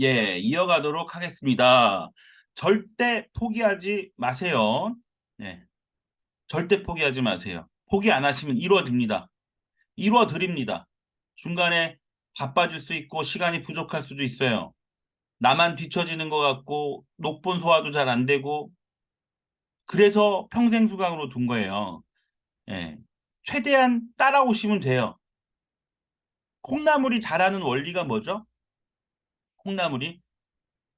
예, 이어가도록 하겠습니다. 절대 포기하지 마세요. 예, 절대 포기하지 마세요. 포기 안 하시면 이루어집니다. 이루어드립니다. 중간에 바빠질 수 있고 시간이 부족할 수도 있어요. 나만 뒤처지는 것 같고 녹본 소화도 잘 안 되고 그래서 평생 수강으로 둔 거예요. 예, 최대한 따라오시면 돼요. 콩나물이 자라는 원리가 뭐죠? 콩나물이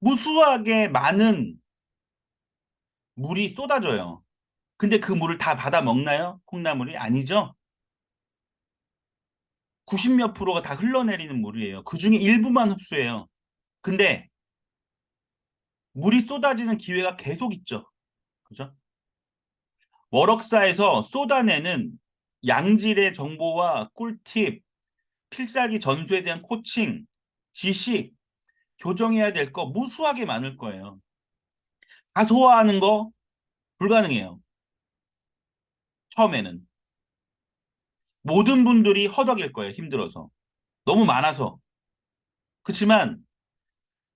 무수하게 많은 물이 쏟아져요. 근데 그 물을 다 받아 먹나요? 콩나물이? 아니죠? 90 몇 프로가 다 흘러내리는 물이에요. 그 중에 일부만 흡수해요. 근데 물이 쏟아지는 기회가 계속 있죠. 그죠? 월억사에서 쏟아내는 양질의 정보와 꿀팁, 필살기 전수에 대한 코칭, 지식, 교정해야 될 거 무수하게 많을 거예요. 다 소화하는 거 불가능해요. 처음에는. 모든 분들이 허덕일 거예요. 힘들어서. 너무 많아서. 그렇지만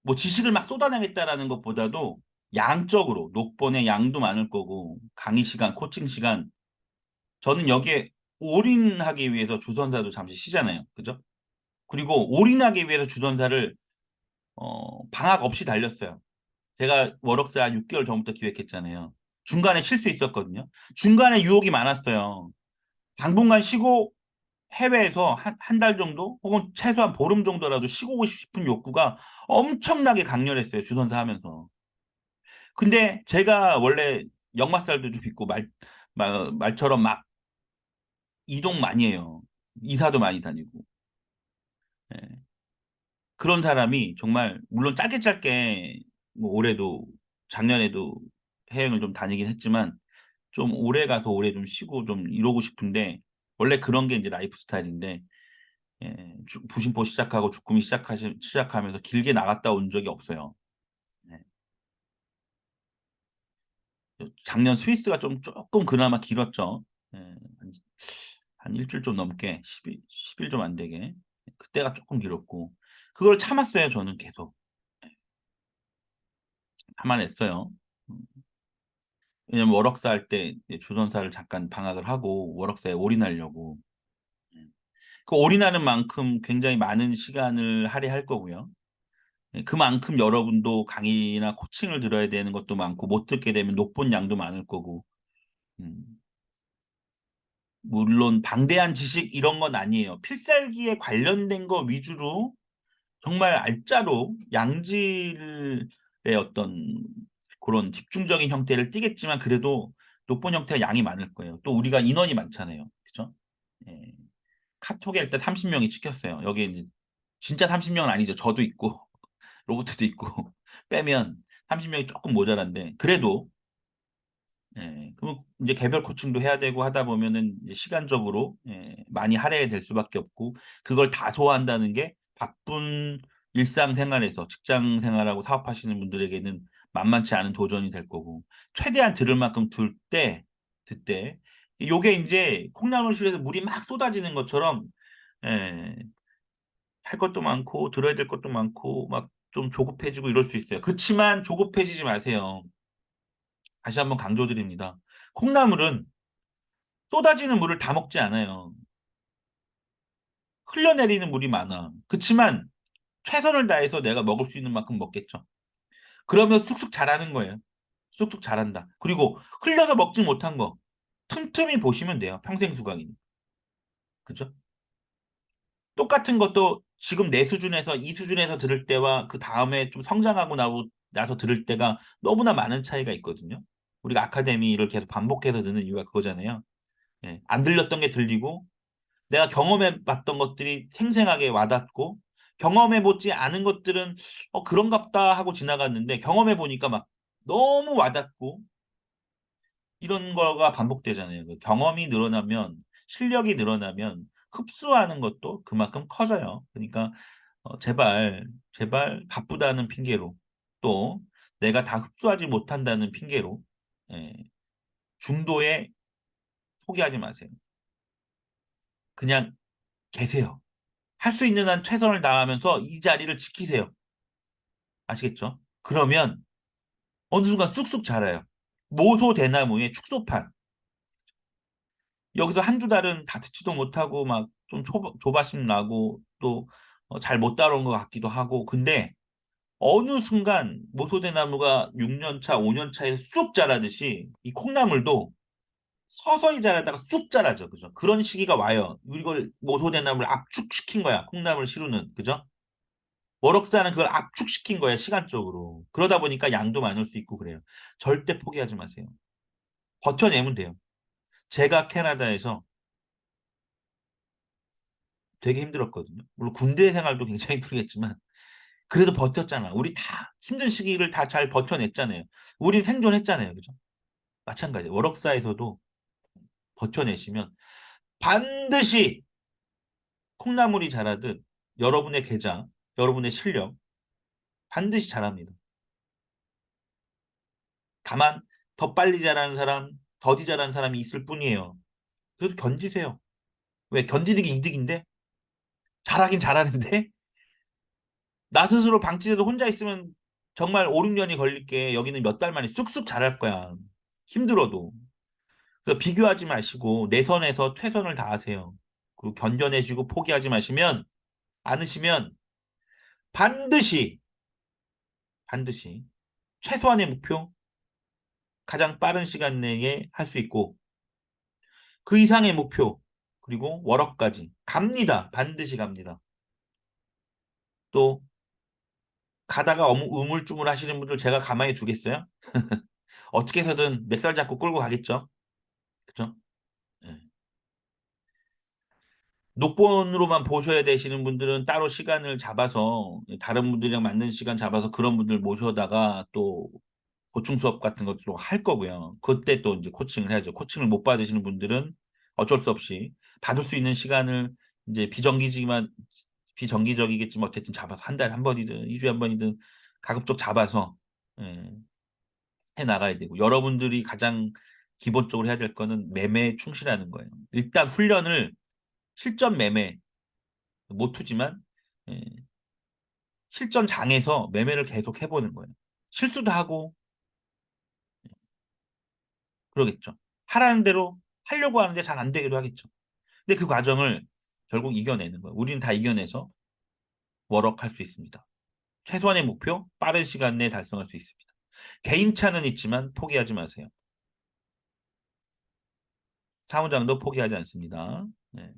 뭐 지식을 막 쏟아내겠다라는 것보다도 양적으로 녹본의 양도 많을 거고 강의 시간, 코칭 시간 저는 여기에 올인하기 위해서 주선사도 잠시 쉬잖아요. 그죠? 그리고 올인하기 위해서 주선사를 방학 없이 달렸어요. 제가 월억사 한 6개월 전부터 기획했잖아요. 중간에 쉴 수 있었거든요. 중간에 유혹이 많았어요. 당분간 쉬고 해외에서 한 달 정도 혹은 최소한 보름 정도라도 쉬고 오고 싶은 욕구가 엄청나게 강렬했어요. 주선사 하면서. 근데 제가 원래 역마살도 좀 있고 말처럼 막 이동 많이 해요. 이사도 많이 다니고. 예. 그런 사람이 정말 물론 짧게 짧게 뭐 올해도 작년에도 해외여행을 좀 다니긴 했지만 좀 오래 가서 오래 좀 쉬고 좀 이러고 싶은데 원래 그런 게 이제 라이프 스타일인데 예, 부심포 시작하고 주꾸미 시작하면서 길게 나갔다 온 적이 없어요. 예. 작년 스위스가 좀 조금 그나마 길었죠. 예, 한 일주일 좀 넘게 10일 좀 안 되게 그때가 조금 길었고 그걸 참았어요. 저는 계속 참아냈어요. 음, 왜냐면 월억사 할 때 주선사를 잠깐 방학을 하고 월억사에 올인하려고 예. 그 올인하는 만큼 굉장히 많은 시간을 할애할 거고요. 예, 그만큼 여러분도 강의나 코칭을 들어야 되는 것도 많고 못 듣게 되면 녹본 양도 많을 거고 음, 물론 방대한 지식 이런 건 아니에요. 필살기에 관련된 거 위주로 정말 알짜로 양질의 어떤 그런 집중적인 형태를 띠겠지만 그래도 녹본 형태가 양이 많을 거예요. 또 우리가 인원이 많잖아요. 그죠? 예. 카톡에 일단 30명이 찍혔어요. 여기 이제 진짜 30명은 아니죠. 저도 있고 로봇도 있고 빼면 30명이 조금 모자란데 그래도 예, 그럼 이제 개별 코칭도 해야 되고 하다 보면은 이제 시간적으로 많이 할애가 될 수밖에 없고 그걸 다 소화한다는 게 바쁜 일상생활에서 직장 생활하고 사업하시는 분들에게는 만만치 않은 도전이 될 거고 최대한 들을 만큼 듣때 요게 이제 콩나물실에서 물이 막 쏟아지는 것처럼 예, 할 것도 많고 들어야 될 것도 많고 막 좀 조급해지고 이럴 수 있어요. 그렇지만 조급해지지 마세요. 다시 한번 강조드립니다. 콩나물은 쏟아지는 물을 다 먹지 않아요. 흘러내리는 물이 많아. 그치만 최선을 다해서 내가 먹을 수 있는 만큼 먹겠죠. 그러면 쑥쑥 자라는 거예요. 쑥쑥 자란다. 그리고 흘려서 먹지 못한 거 틈틈이 보시면 돼요. 평생 수강이니. 그죠? 똑같은 것도 지금 내 수준에서 이 수준에서 들을 때와 그 다음에 좀 성장하고 나서 들을 때가 너무나 많은 차이가 있거든요. 우리가 아카데미를 계속 반복해서 듣는 이유가 그거잖아요. 예, 안 들렸던 게 들리고 내가 경험해 봤던 것들이 생생하게 와닿고 경험해 보지 않은 것들은 그런갑다 하고 지나갔는데 경험해 보니까 막 너무 와닿고 이런 거가 반복되잖아요. 그 경험이 늘어나면 실력이 늘어나면 흡수하는 것도 그만큼 커져요. 그러니까 제발 바쁘다는 핑계로 또 내가 다 흡수하지 못한다는 핑계로 예, 중도에 포기하지 마세요. 그냥 계세요. 할 수 있는 한 최선을 다하면서 이 자리를 지키세요. 아시겠죠? 그러면 어느 순간 쑥쑥 자라요. 모소 대나무의 축소판. 여기서 한두 달은 다 듣지도 못하고 막 좀 조바심 나고 또 잘 못 따라온 것 같기도 하고. 근데 어느 순간 모소대나무가 6년 차, 5년 차에 쑥 자라듯이 이 콩나물도 서서히 자라다가 쑥 자라죠. 그죠? 그런 시기가 와요. 이걸 모소대나무를 압축시킨 거야. 콩나물 시루는. 그죠? 워럭사는 그걸 압축시킨 거야. 시간적으로. 그러다 보니까 양도 많을 수 있고 그래요. 절대 포기하지 마세요. 버텨내면 돼요. 제가 캐나다에서 되게 힘들었거든요. 물론 군대 생활도 굉장히 힘들겠지만 그래도 버텼잖아. 우리 다 힘든 시기를 다 잘 버텨냈잖아요. 우린 생존했잖아요. 그죠? 마찬가지예요. 워럭사에서도 버텨내시면 반드시 콩나물이 자라듯 여러분의 계좌, 여러분의 실력 반드시 자랍니다. 다만 더 빨리 자라는 사람, 더디 자라는 사람이 있을 뿐이에요. 그래서 견디세요. 왜? 견디는 게 이득인데? 잘하긴 잘하는데? 나 스스로 방치돼도 혼자 있으면 정말 5, 6년이 걸릴게. 여기는 몇 달 만에 쑥쑥 자랄 거야. 힘들어도. 그래서 비교하지 마시고 내 선에서 최선을 다하세요. 그리고 견뎌내시고 포기하지 마시면 않으시면 반드시 반드시 최소한의 목표 가장 빠른 시간 내에 할 수 있고 그 이상의 목표 그리고 월업까지 갑니다. 반드시 갑니다. 또 가다가 우물쭈물 하시는 분들 제가 가만히 두겠어요? 어떻게 해서든 멱살 잡고 끌고 가겠죠. 그죠? 예. 녹본으로만 보셔야 되시는 분들은 따로 시간을 잡아서 다른 분들이랑 맞는 시간 잡아서 그런 분들 모셔다가 또 보충 수업 같은 것도 할 거고요. 그때 또 이제 코칭을 해야죠. 코칭을 못 받으시는 분들은 어쩔 수 없이 받을 수 있는 시간을 이제 비정기적이겠지만 어쨌든 잡아서 한 달에 한 번이든 2주에 한 번이든 가급적 잡아서 예, 해 나가야 되고 여러분들이 가장 기본적으로 해야 될 거는 매매에 충실하는 거예요. 일단 훈련을 실전 매매 못 투지만 예, 실전장에서 매매를 계속 해보는 거예요. 실수도 하고 그러겠죠. 하라는 대로 하려고 하는데 잘 안 되기도 하겠죠. 근데 그 과정을 결국 이겨내는 거예요. 우리는 다 이겨내서 워럭할 수 있습니다. 최소한의 목표, 빠른 시간 내에 달성할 수 있습니다. 개인차는 있지만 포기하지 마세요. 사무장도 포기하지 않습니다. 네.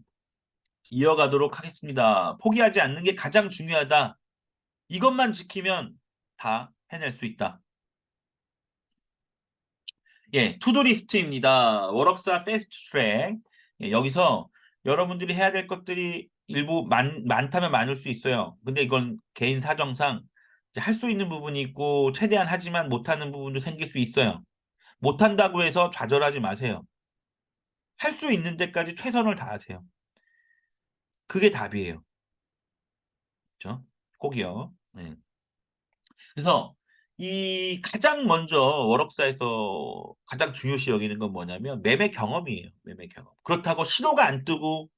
이어가도록 하겠습니다. 포기하지 않는 게 가장 중요하다. 이것만 지키면 다 해낼 수 있다. 예, 투두리스트입니다. 워럭사 패스트 트랙. 예, 여기서 여러분들이 해야 될 것들이 일부 많다면 많을 수 있어요. 근데 이건 개인 사정상 할 수 있는 부분이 있고 최대한 하지만 못하는 부분도 생길 수 있어요. 못한다고 해서 좌절하지 마세요. 할 수 있는 데까지 최선을 다하세요. 그게 답이에요. 그렇죠? 꼭이요. 네. 그래서 이 가장 먼저 워럭사에서 가장 중요시 여기는 건 뭐냐면 매매 경험이에요. 매매 경험. 그렇다고 신호가 안 뜨고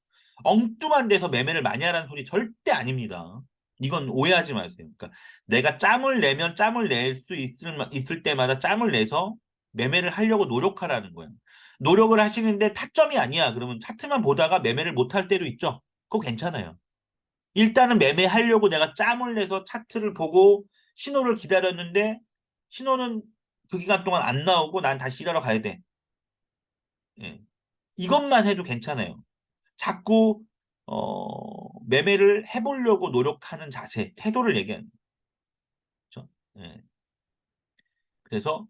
엉뚱한 데서 매매를 많이 하라는 소리 절대 아닙니다. 이건 오해하지 마세요. 그러니까 내가 짬을 내면 짬을 낼 수 있을 때마다 짬을 내서 매매를 하려고 노력하라는 거예요. 노력을 하시는데 타점이 아니야. 그러면 차트만 보다가 매매를 못 할 때도 있죠. 그거 괜찮아요. 일단은 매매하려고 내가 짬을 내서 차트를 보고 신호를 기다렸는데 신호는 그 기간 동안 안 나오고 난 다시 일하러 가야 돼. 예. 이것만 해도 괜찮아요. 자꾸 매매를 해보려고 노력하는 자세, 태도를 얘기하는 거죠. 예. 그래서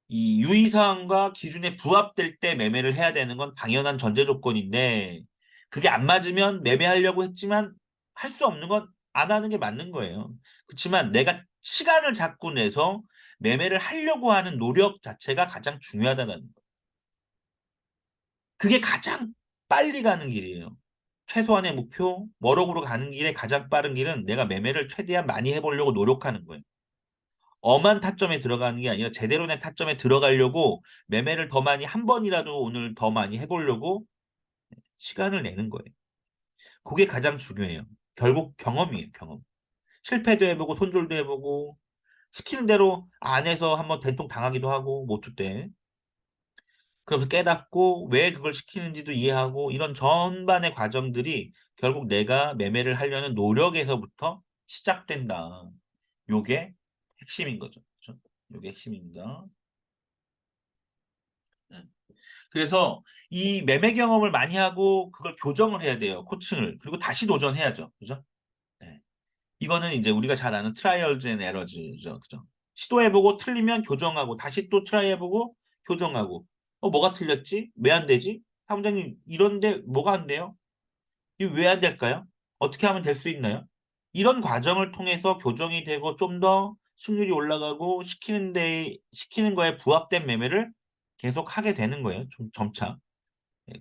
이 유의사항과 기준에 부합될 때 매매를 해야 되는 건 당연한 전제 조건인데 그게 안 맞으면 매매하려고 했지만 할 수 없는 건 안 하는 게 맞는 거예요. 그렇지만 내가 시간을 자꾸 내서 매매를 하려고 하는 노력 자체가 가장 중요하다는 거예요. 그게 가장 빨리 가는 길이에요. 최소한의 목표, 워럭으로 가는 길에 가장 빠른 길은 내가 매매를 최대한 많이 해보려고 노력하는 거예요. 엄한 타점에 들어가는 게 아니라 제대로 된 타점에 들어가려고 매매를 더 많이 한 번이라도 오늘 더 많이 해보려고 시간을 내는 거예요. 그게 가장 중요해요. 결국 경험이에요, 경험. 실패도 해보고 손절도 해보고 시키는 대로 안 해서 한번 된통 당하기도 하고 모투 때. 그러면서 깨닫고 왜 그걸 시키는지도 이해하고 이런 전반의 과정들이 결국 내가 매매를 하려는 노력에서부터 시작된다. 요게 핵심인 거죠. 그죠? 요게 핵심입니다. 네. 그래서 이 매매 경험을 많이 하고 그걸 교정을 해야 돼요. 코칭을. 그리고 다시 도전해야죠. 그죠? 네. 이거는 이제 우리가 잘 아는 트라이얼즈 앤 에러즈죠. 그죠? 시도해보고 틀리면 교정하고 다시 또 트라이해보고 교정하고 뭐가 틀렸지? 왜 안 되지? 사무장님 이런데 뭐가 안 돼요? 이거 왜 안 될까요? 어떻게 하면 될 수 있나요? 이런 과정을 통해서 교정이 되고 좀 더 승률이 올라가고 시키는 거에 부합된 매매를 계속 하게 되는 거예요. 좀 점차.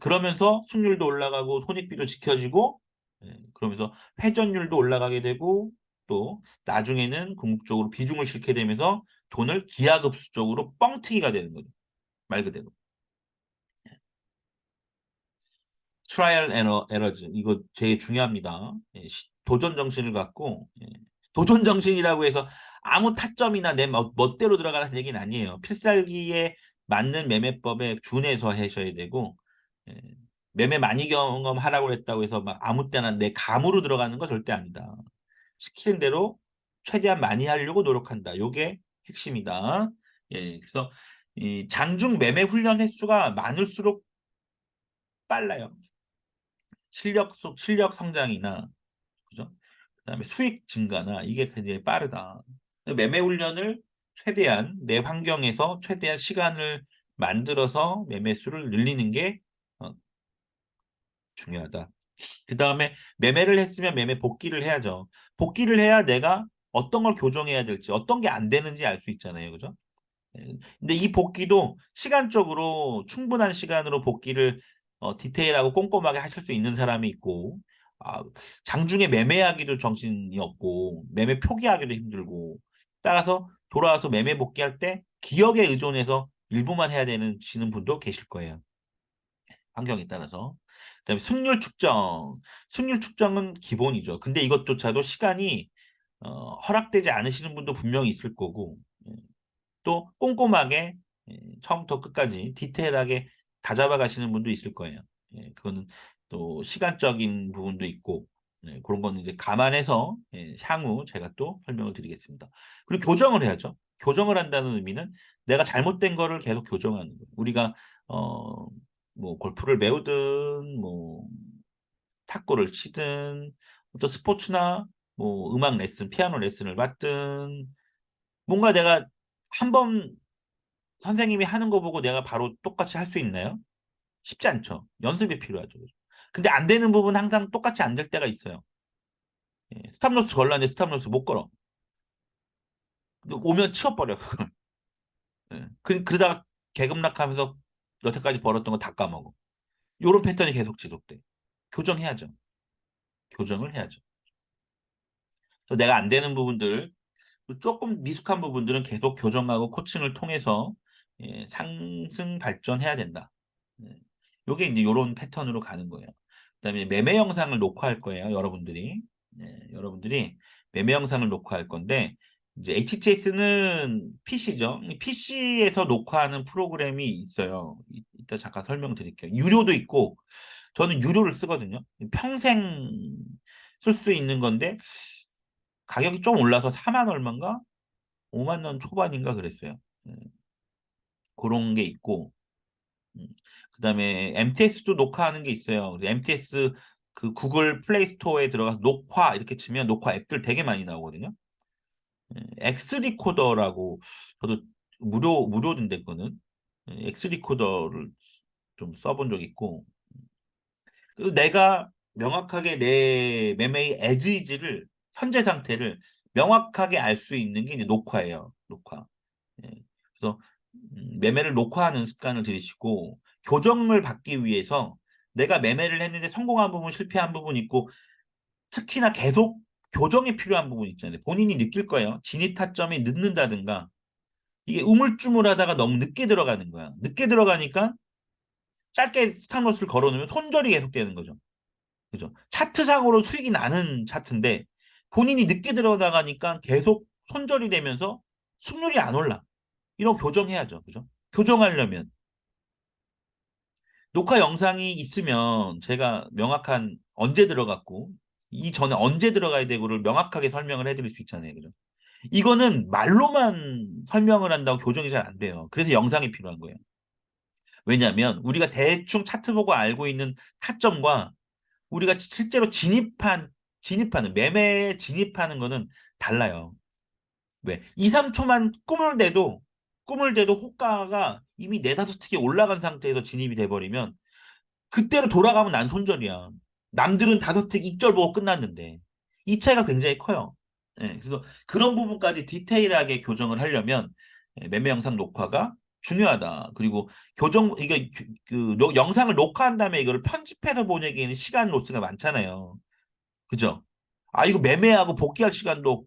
그러면서 승률도 올라가고 손익비도 지켜지고 그러면서 회전율도 올라가게 되고 또 나중에는 궁극적으로 비중을 실게 되면서 돈을 기하급수적으로 뻥튀기가 되는 거죠. 말 그대로. 트라이얼 에러즈 이거 되게 중요합니다. 도전 정신을 갖고 도전 정신이라고 해서 아무 타점이나 내 멋대로 들어가라는 얘기는 아니에요. 필살기에 맞는 매매법에 준해서 하셔야 되고 예, 매매 많이 경험하라고 했다고 해서 막 아무 때나 내 감으로 들어가는 거 절대 아니다. 시키는 대로 최대한 많이 하려고 노력한다. 요게 핵심이다. 그래서 이 장중 매매 훈련 횟수가 많을수록 빨라요. 실력 성장이나 그죠? 그다음에 수익 증가나 이게 굉장히 빠르다. 매매 훈련을 최대한 내 환경에서 최대한 시간을 만들어서 매매수를 늘리는 게 어, 중요하다. 그다음에 매매를 했으면 매매 복귀를 해야죠. 복귀를 해야 내가 어떤 걸 교정해야 될지, 어떤 게 안 되는지 알 수 있잖아요. 그죠? 근데 이 복귀도 시간적으로 충분한 시간으로 복귀를 디테일하고 꼼꼼하게 하실 수 있는 사람이 있고 아, 장중에 매매하기도 정신이 없고 매매 표기하기도 힘들고 따라서 돌아와서 매매 복귀할 때 기억에 의존해서 일부만 해야 되는 시는 분도 계실 거예요. 환경에 따라서. 그다음에 승률 측정. 승률 측정은 기본이죠. 근데 이것조차도 시간이 허락되지 않으시는 분도 분명히 있을 거고 또 꼼꼼하게 처음부터 끝까지 디테일하게 다 잡아가시는 분도 있을 거예요. 그거는 또 시간적인 부분도 있고 그런 거는 이제 감안해서 향후 제가 또 설명을 드리겠습니다. 그리고 교정을 해야죠. 교정을 한다는 의미는 내가 잘못된 거를 계속 교정하는 거예요. 우리가 어, 뭐 골프를 배우든 뭐 탁구를 치든 어떤 스포츠나 뭐 음악 레슨, 피아노 레슨을 받든 뭔가 내가 한번 선생님이 하는 거 보고 내가 바로 똑같이 할 수 있나요? 쉽지 않죠. 연습이 필요하죠. 근데 안 되는 부분 항상 똑같이 안 될 때가 있어요. 스탑로스 걸라는데 스탑로스 못 걸어. 오면 치워버려, 그걸. 그러다가 개급락하면서 여태까지 벌었던 거 다 까먹어. 요런 패턴이 계속 지속돼. 교정해야죠. 교정을 해야죠. 그래서 내가 안 되는 부분들, 조금 미숙한 부분들은 계속 교정하고 코칭을 통해서 상승 발전해야 된다. 네. 요게 이제 요런 패턴으로 가는 거예요. 그다음에 매매 영상을 녹화할 거예요, 여러분들이. 여러분들이 매매 영상을 녹화할 건데 이제 HTS는 PC죠. PC에서 녹화하는 프로그램이 있어요. 이따 잠깐 설명드릴게요. 유료도 있고 저는 유료를 쓰거든요. 평생 쓸 수 있는 건데 가격이 좀 올라서 4만 얼마인가? 5만 원 초반인가 그랬어요. 그런 게 있고 그다음에 MTS도 녹화하는 게 있어요. MTS 그 구글 플레이 스토어에 들어가서 녹화 이렇게 치면 녹화 앱들 되게 많이 나오거든요. 엑스리코더라고 저도 무료던데 그거는 엑스리코더를 좀 써본 적 있고 그리고 내가 명확하게 내 매매의 에즈이즈를 현재 상태를 명확하게 알 수 있는 게 이제 녹화예요. 녹화. 예. 그래서 매매를 녹화하는 습관을 들이시고 교정을 받기 위해서 내가 매매를 했는데 성공한 부분, 실패한 부분 있고 특히나 계속 교정이 필요한 부분 있잖아요. 본인이 느낄 거예요. 진입 타점이 늦는다든가 이게 우물쭈물하다가 너무 늦게 들어가는 거야. 늦게 들어가니까 짧게 스탑로스를 걸어놓으면 손절이 계속되는 거죠. 그죠? 차트상으로 수익이 나는 차트인데 본인이 늦게 들어가니까 계속 손절이 되면서 승률이 안 올라. 이런 거 교정해야죠. 그죠? 교정하려면 녹화 영상이 있으면 제가 명확한 언제 들어갔고 이 전에 언제 들어가야 되고를 명확하게 설명을 해드릴 수 있잖아요. 그죠? 이거는 말로만 설명을 한다고 교정이 잘 안 돼요. 그래서 영상이 필요한 거예요. 왜냐하면 우리가 대충 차트 보고 알고 있는 타점과 우리가 실제로 진입하는 매매에 진입하는 거는 달라요. 왜? 2, 3초만 꿈을 대도 호가가 이미 네다섯 틱이 올라간 상태에서 진입이 돼버리면 그때로 돌아가면 난 손절이야. 남들은 다섯 틱 익절 보고 끝났는데 이 차이가 굉장히 커요. 예, 그래서 그런 부분까지 디테일하게 교정을 하려면 매매 영상 녹화가 중요하다. 그리고 이게 영상을 녹화한 다음에 이거를 편집해서 보내기에는 시간 로스가 많잖아요. 그죠? 아, 이거 매매하고 복귀할 시간도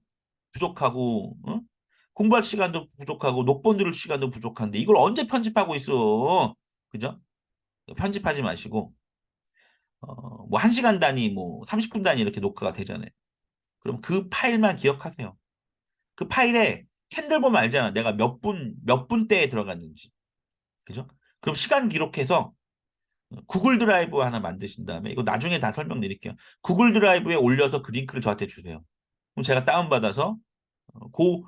부족하고, 어? 공부할 시간도 부족하고, 녹본 들을 시간도 부족한데, 이걸 언제 편집하고 있어? 그죠? 편집하지 마시고, 뭐, 1시간 단위, 뭐, 30분 단위 이렇게 녹화가 되잖아요. 그럼 그 파일만 기억하세요. 그 파일에 캔들 보면 알잖아. 내가 몇 분대에 들어갔는지. 그죠? 그럼 시간 기록해서 구글 드라이브 하나 만드신 다음에, 이거 나중에 다 설명드릴게요. 구글 드라이브에 올려서 그 링크를 저한테 주세요. 그럼 제가 다운받아서 그,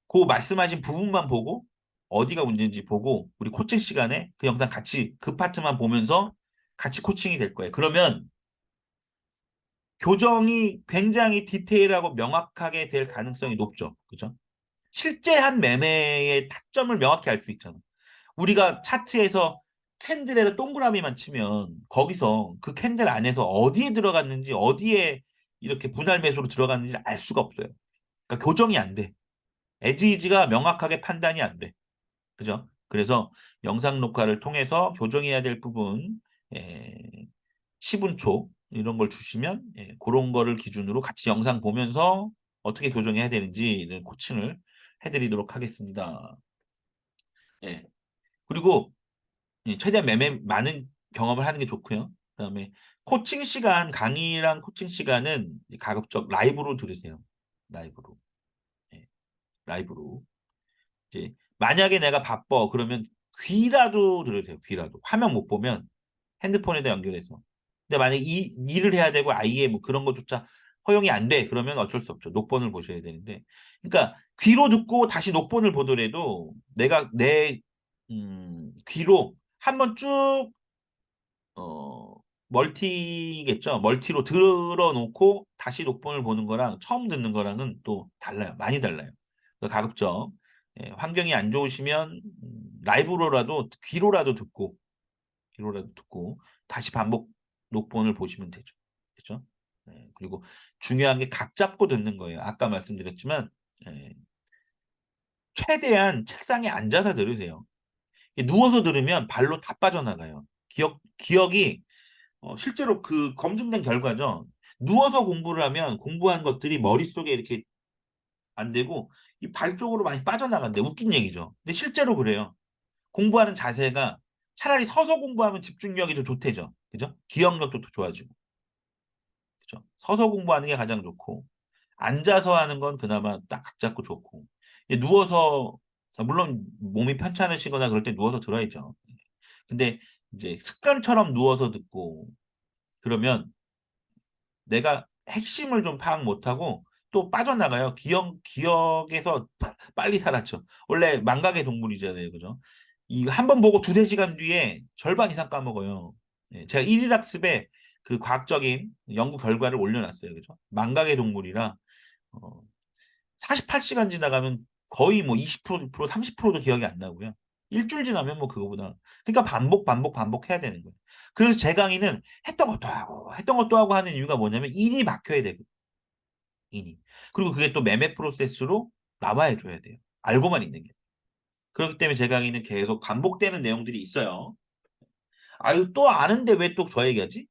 그 말씀하신 부분만 보고 어디가 문제인지 보고 우리 코칭 시간에 그 영상 같이 그 파트만 보면서 같이 코칭이 될 거예요. 그러면 교정이 굉장히 디테일하고 명확하게 될 가능성이 높죠. 그죠? 실제한 매매의 타점을 명확히 알 수 있잖아. 우리가 차트에서 캔들에다 동그라미만 치면 거기서 그 캔들 안에서 어디에 들어갔는지 어디에 이렇게 분할 매수로 들어갔는지 알 수가 없어요. 그러니까 교정이 안 돼. 에지이지가 명확하게 판단이 안 돼. 그죠? 그래서 영상 녹화를 통해서 교정해야 될 부분, 예, 10분 초 이런 걸 주시면 그런 거를 기준으로 같이 영상 보면서 어떻게 교정해야 되는지 코칭을 해드리도록 하겠습니다. 예. 그리고 최대한 많은 경험을 하는 게 좋고요. 그다음에 코칭 시간, 강의랑 코칭 시간은 가급적 라이브로 들으세요. 라이브로. 예, 라이브로. 이제 만약에 내가 바빠 그러면 귀라도 들으세요. 귀라도. 화면 못 보면 핸드폰에다 연결해서. 근데 만약에 일을 해야 되고 아예 뭐 그런 것조차 허용이 안 돼. 그러면 어쩔 수 없죠. 녹본을 보셔야 되는데. 그러니까 귀로 듣고 다시 녹본을 보더라도 내가 내 귀로 한번 쭉 멀티겠죠. 멀티로 들어놓고 다시 녹본을 보는 거랑 처음 듣는 거랑은 또 달라요. 많이 달라요. 그래서 가급적 환경이 안 좋으시면 라이브로라도 귀로라도 듣고 다시 반복 녹본을 보시면 되죠. 그렇죠? 그리고 중요한 게 각 잡고 듣는 거예요. 아까 말씀드렸지만 예, 최대한 책상에 앉아서 들으세요. 누워서 들으면 발로 다 빠져나가요. 기억이 실제로 그 검증된 결과죠. 누워서 공부를 하면 공부한 것들이 머릿속에 이렇게 안 되고 이 발 쪽으로 많이 빠져나간대. 웃긴 얘기죠. 근데 실제로 그래요. 공부하는 자세가 차라리 서서 공부하면 집중력이 더 좋대죠. 그죠? 기억력도 더 좋아지고. 그죠? 서서 공부하는 게 가장 좋고 앉아서 하는 건 그나마 딱 각 잡고 좋고 누워서 물론 몸이 편찮으시거나 그럴 때 누워서 들어야죠. 근데 이제 습관처럼 누워서 듣고 그러면 내가 핵심을 좀 파악 못하고 또 빠져나가요. 기억에서 빨리 사라져. 원래 망각의 동물이잖아요. 그죠? 이 한 번 보고 두세 시간 뒤에 절반 이상 까먹어요. 제가 일일학습에 그 과학적인 연구 결과를 올려놨어요. 그죠? 망각의 동물이라 어, 48시간 지나가면 거의 뭐 20%, 30%도 기억이 안 나고요. 일주일 지나면 뭐 그거보다. 그러니까 반복해야 되는 거예요. 그래서 제 강의는 했던 것도 하고 하는 이유가 뭐냐면 인이 막혀야 되고, 인이. 그리고 그게 또 매매 프로세스로 나와야 줘야 돼요. 알고만 있는 게. 그렇기 때문에 제 강의는 계속 반복되는 내용들이 있어요. 아유, 또 아는데 왜 또 저 얘기하지?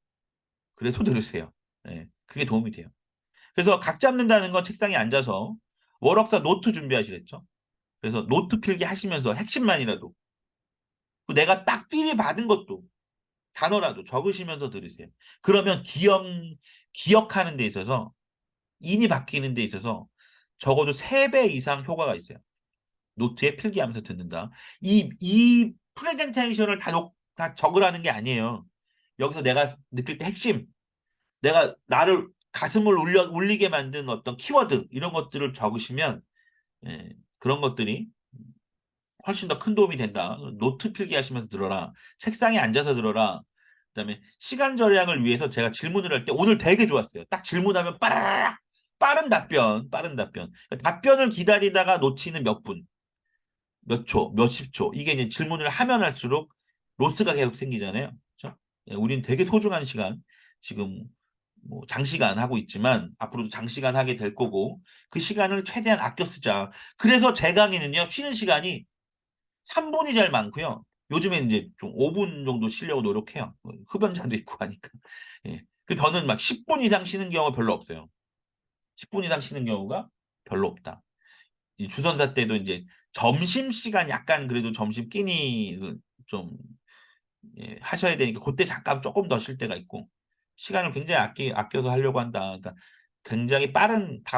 그래도 들으세요. 그게 도움이 돼요. 그래서 각 잡는다는 건 책상에 앉아서 월억사 노트 준비하시랬죠. 그래서 노트 필기 하시면서 핵심만이라도 내가 딱 필이 받은 것도 단어라도 적으시면서 들으세요. 그러면 기억하는 데 있어서 인이 바뀌는 데 있어서 적어도 3배 이상 효과가 있어요. 노트에 필기하면서 듣는다. 이 프레젠테이션을 다 적으라는 게 아니에요. 여기서 내가 느낄 때 핵심, 내가 나를 가슴을 울리게 만든 어떤 키워드 이런 것들을 적으시면 예, 그런 것들이 훨씬 더 큰 도움이 된다. 노트 필기하시면서 들어라. 책상에 앉아서 들어라. 그다음에 시간 절약을 위해서 제가 질문을 할 때 오늘 되게 좋았어요. 딱 질문하면 빠르르 빠른 답변, 빠른 답변. 그러니까 답변을 기다리다가 놓치는 몇 분, 몇 초, 몇십 초. 이게 이제 질문을 하면 할수록 로스가 계속 생기잖아요. 그렇죠? 예, 우리는 되게 소중한 시간, 지금 뭐 장시간 하고 있지만 앞으로도 장시간 하게 될 거고 그 시간을 최대한 아껴 쓰자. 그래서 제 강의는요, 쉬는 시간이 3분이 제일 많고요. 요즘엔 이제 좀 5분 정도 쉬려고 노력해요. 흡연자도 있고 하니까. 예. 그 저는 막 10분 이상 쉬는 경우가 별로 없어요. 10분 이상 쉬는 경우가 별로 없다. 이 주선사 때도 이제 점심시간 약간 그래도 점심 끼니를 좀 예, 하셔야 되니까 그때 잠깐 조금 더 쉴 때가 있고 시간을 굉장히 아껴서 하려고 한다. 그러니까 굉장히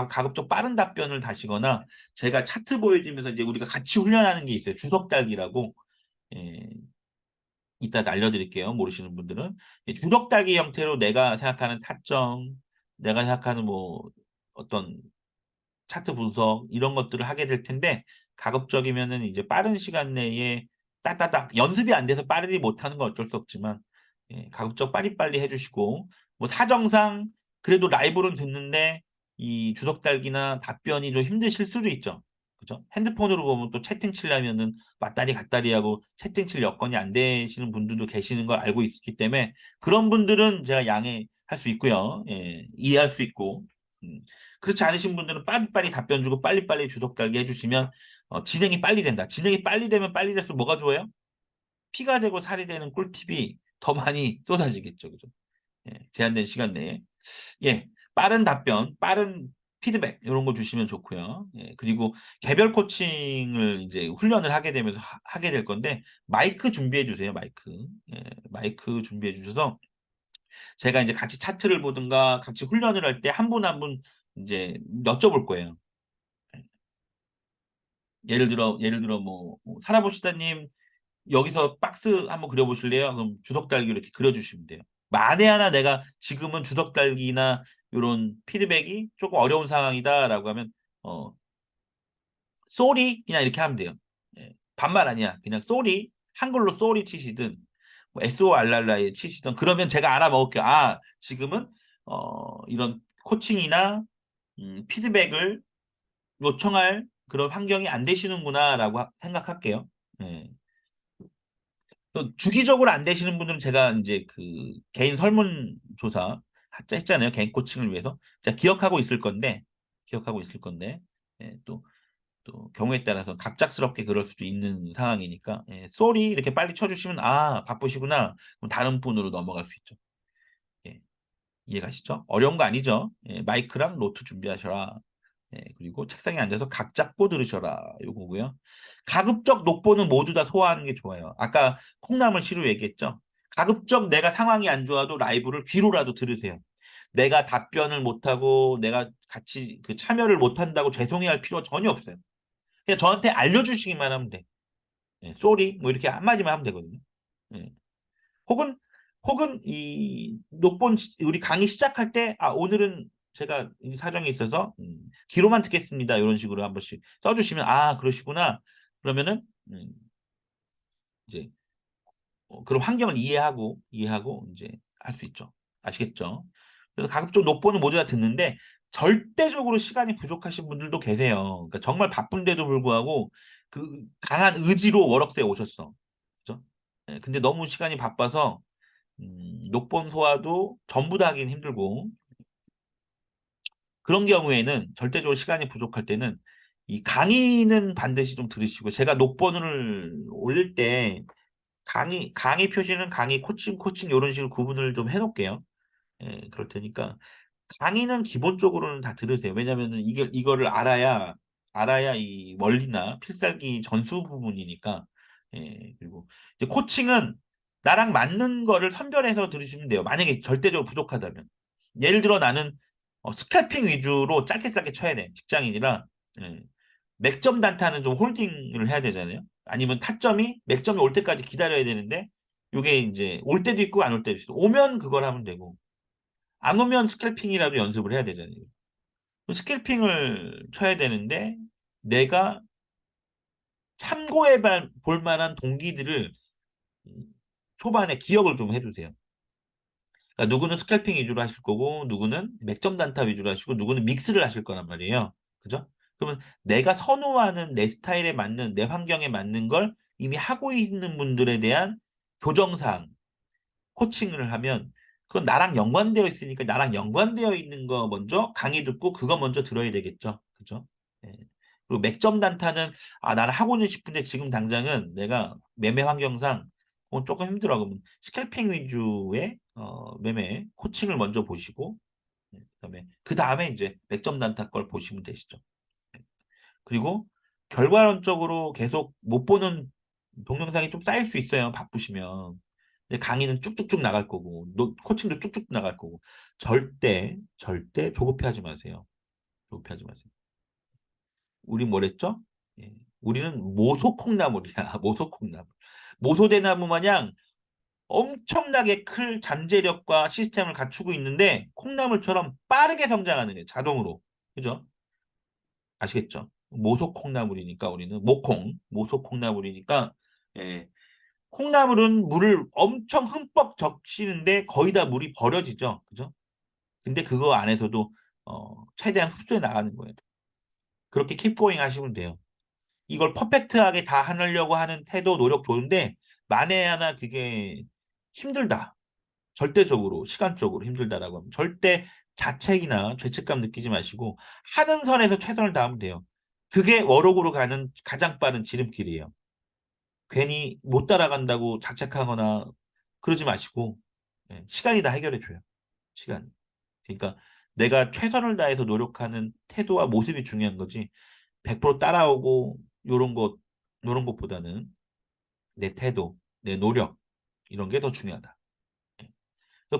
가급적 빠른 답변을 다시거나 제가 차트 보여주면서 이제 우리가 같이 훈련하는 게 있어요. 주석 달기라고. 예, 이따 알려드릴게요. 모르시는 분들은. 예, 주석 달기 형태로 내가 생각하는 타점, 내가 생각하는 뭐 어떤 차트 분석 이런 것들을 하게 될 텐데 가급적이면은 이제 빠른 시간 내에 딱딱딱 연습이 안 돼서 빠르게 못하는 건 어쩔 수 없지만 예, 가급적 빨리빨리 해주시고 뭐 사정상 그래도 라이브로는 듣는데 이 주석 달기나 답변이 좀 힘드실 수도 있죠. 그죠? 핸드폰으로 보면 또 채팅 치려면은 왔다리 갔다리 하고 채팅 칠 여건이 안 되시는 분들도 계시는 걸 알고 있기 때문에 그런 분들은 제가 양해할 수 있고요. 예, 이해할 수 있고 음, 그렇지 않으신 분들은 빨리빨리 답변 주고 빨리빨리 주석 달기 해주시면 진행이 빨리 된다. 진행이 빨리 되면 빨리 될수록 뭐가 좋아요? 피가 되고 살이 되는 꿀팁이 더 많이 쏟아지겠죠. 그죠? 예, 제한된 시간 내에. 예, 빠른 답변, 빠른 피드백 이런 거 주시면 좋고요. 예, 그리고 개별 코칭을 이제 훈련을 하게 되면서 하게 될 건데 마이크 준비해 주세요. 마이크. 예, 마이크 준비해 주셔서 제가 이제 같이 차트를 보든가 같이 훈련을 할 때 한 분 한 분 이제 여쭤볼 거예요. 예를 들어 뭐 살아보시다님 여기서 박스 한번 그려보실래요? 그럼 주석 달기 이렇게 그려주시면 돼요. 만에 하나 내가 지금은 주석 달기나 이런 피드백이 조금 어려운 상황이다라고 하면 어 쏘리 그냥 이렇게 하면 돼요. 예, 반말 아니야. 그냥 쏘리 한글로 쏘리 치시든 뭐 SORR라에 치시든 그러면 제가 알아먹을게요. 아 지금은 이런 코칭이나 피드백을 요청할 그런 환경이 안 되시는구나라고 생각할게요. 예. 또 주기적으로 안 되시는 분들은 제가 이제 그 개인 설문조사 했잖아요. 개인 코칭을 위해서. 제가 기억하고 있을 건데, 예, 또 경우에 따라서 갑작스럽게 그럴 수도 있는 상황이니까, 예, 쏘리 이렇게 빨리 쳐주시면, 아, 바쁘시구나. 그럼 다른 분으로 넘어갈 수 있죠. 예, 이해가시죠? 어려운 거 아니죠? 예, 마이크랑 노트 준비하셔라. 예, 그리고 책상에 앉아서 각 잡고 들으셔라. 요거고요. 가급적 녹보는 모두 다 소화하는 게 좋아요. 아까 콩나물 시루 얘기했죠. 가급적 내가 상황이 안 좋아도 라이브를 귀로라도 들으세요. 내가 답변을 못하고 내가 같이 그 참여를 못한다고 죄송해할 필요 전혀 없어요. 그냥 저한테 알려주시기만 하면 돼. 예, 쏘리 뭐 이렇게 한마디만 하면 되거든요. 예. 혹은 이 녹본 우리 강의 시작할 때 아 오늘은 제가 이 사정이 있어서 귀로만 듣겠습니다. 이런 식으로 한 번씩 써주시면 아 그러시구나. 그러면은 이제 그런 환경을 이해하고 이제 할 수 있죠. 아시겠죠? 그래서 가급적 녹본을 모두 다 듣는데 절대적으로 시간이 부족하신 분들도 계세요. 그러니까 정말 바쁜데도 불구하고 그 강한 의지로 워럭스에 오셨어. 그죠? 예, 근데 너무 시간이 바빠서 녹본 소화도 전부 다 하긴 힘들고 그런 경우에는 절대적으로 시간이 부족할 때는 이 강의는 반드시 좀 들으시고 제가 녹본을 올릴 때 강의 표시는 강의 코칭 이런 식으로 구분을 좀 해놓을게요. 예, 그럴 테니까 강의는 기본적으로는 다 들으세요. 왜냐면은 이거를 알아야 이 원리나 필살기 전수 부분이니까. 예, 그리고 이제 코칭은 나랑 맞는 거를 선별해서 들으시면 돼요. 만약에 절대적으로 부족하다면. 예를 들어 나는 스칼핑 위주로 짧게 짧게 쳐야 돼. 직장인이라. 예. 맥점 단타는 좀 홀딩을 해야 되잖아요. 아니면 타점이 맥점이 올 때까지 기다려야 되는데 요게 이제 올 때도 있고 안 올 때도 있어. 오면 그걸 하면 되고 안 오면 스캘핑이라도 연습을 해야 되잖아요. 스캘핑을 쳐야 되는데 내가 참고해 볼 만한 동기들을 초반에 기억을 좀 해두세요. 그러니까 누구는 스캘핑 위주로 하실 거고 누구는 맥점 단타 위주로 하시고 누구는 믹스를 하실 거란 말이에요. 그죠? 그러면 내가 선호하는 내 스타일에 맞는 내 환경에 맞는 걸 이미 하고 있는 분들에 대한 교정사항, 코칭을 하면 그건 나랑 연관되어 있으니까 나랑 연관되어 있는 거 먼저 강의 듣고 그거 먼저 들어야 되겠죠. 그죠? 예. 그리고 맥점 단타는 나는 하고는 싶은데 지금 당장은 내가 매매 환경상 그건 조금 힘들어. 그러면 스캘핑 위주의 매매 코칭을 먼저 보시고 그다음에 이제 맥점 단타 걸 보시면 되시죠. 그리고 결과론적으로 계속 못 보는 동영상이 좀 쌓일 수 있어요. 바쁘시면. 근데 강의는 쭉쭉쭉 나갈 거고, 코칭도 쭉쭉 나갈 거고. 절대 조급해하지 마세요. 조급해하지 마세요. 우리 뭐랬죠? 예. 우리는 모소콩나물이야. 모소콩나물. 모소대나무 마냥 엄청나게 클 잠재력과 시스템을 갖추고 있는데 콩나물처럼 빠르게 성장하는 애 자동으로. 그죠? 아시겠죠? 모소콩나물이니까 우리는 모소콩나물이니까 예. 콩나물은 물을 엄청 흠뻑 적시는데 거의 다 물이 버려지죠. 그죠? 근데 그거 안에서도 최대한 흡수해 나가는 거예요. 그렇게 킵고잉 하시면 돼요. 이걸 퍼펙트하게 다 하려고 하는 태도, 노력 좋은데 만에 하나 그게 힘들다. 절대적으로, 시간적으로 힘들다라고 하면 절대 자책이나 죄책감 느끼지 마시고 하는 선에서 최선을 다하면 돼요. 그게 워록으로 가는 가장 빠른 지름길이에요. 괜히 못 따라간다고 자책하거나 그러지 마시고 시간이 다 해결해 줘요. 시간이. 그러니까 내가 최선을 다해서 노력하는 태도와 모습이 중요한 거지. 100% 따라오고 요런 것보다는 내 태도, 내 노력 이런 게 더 중요하다.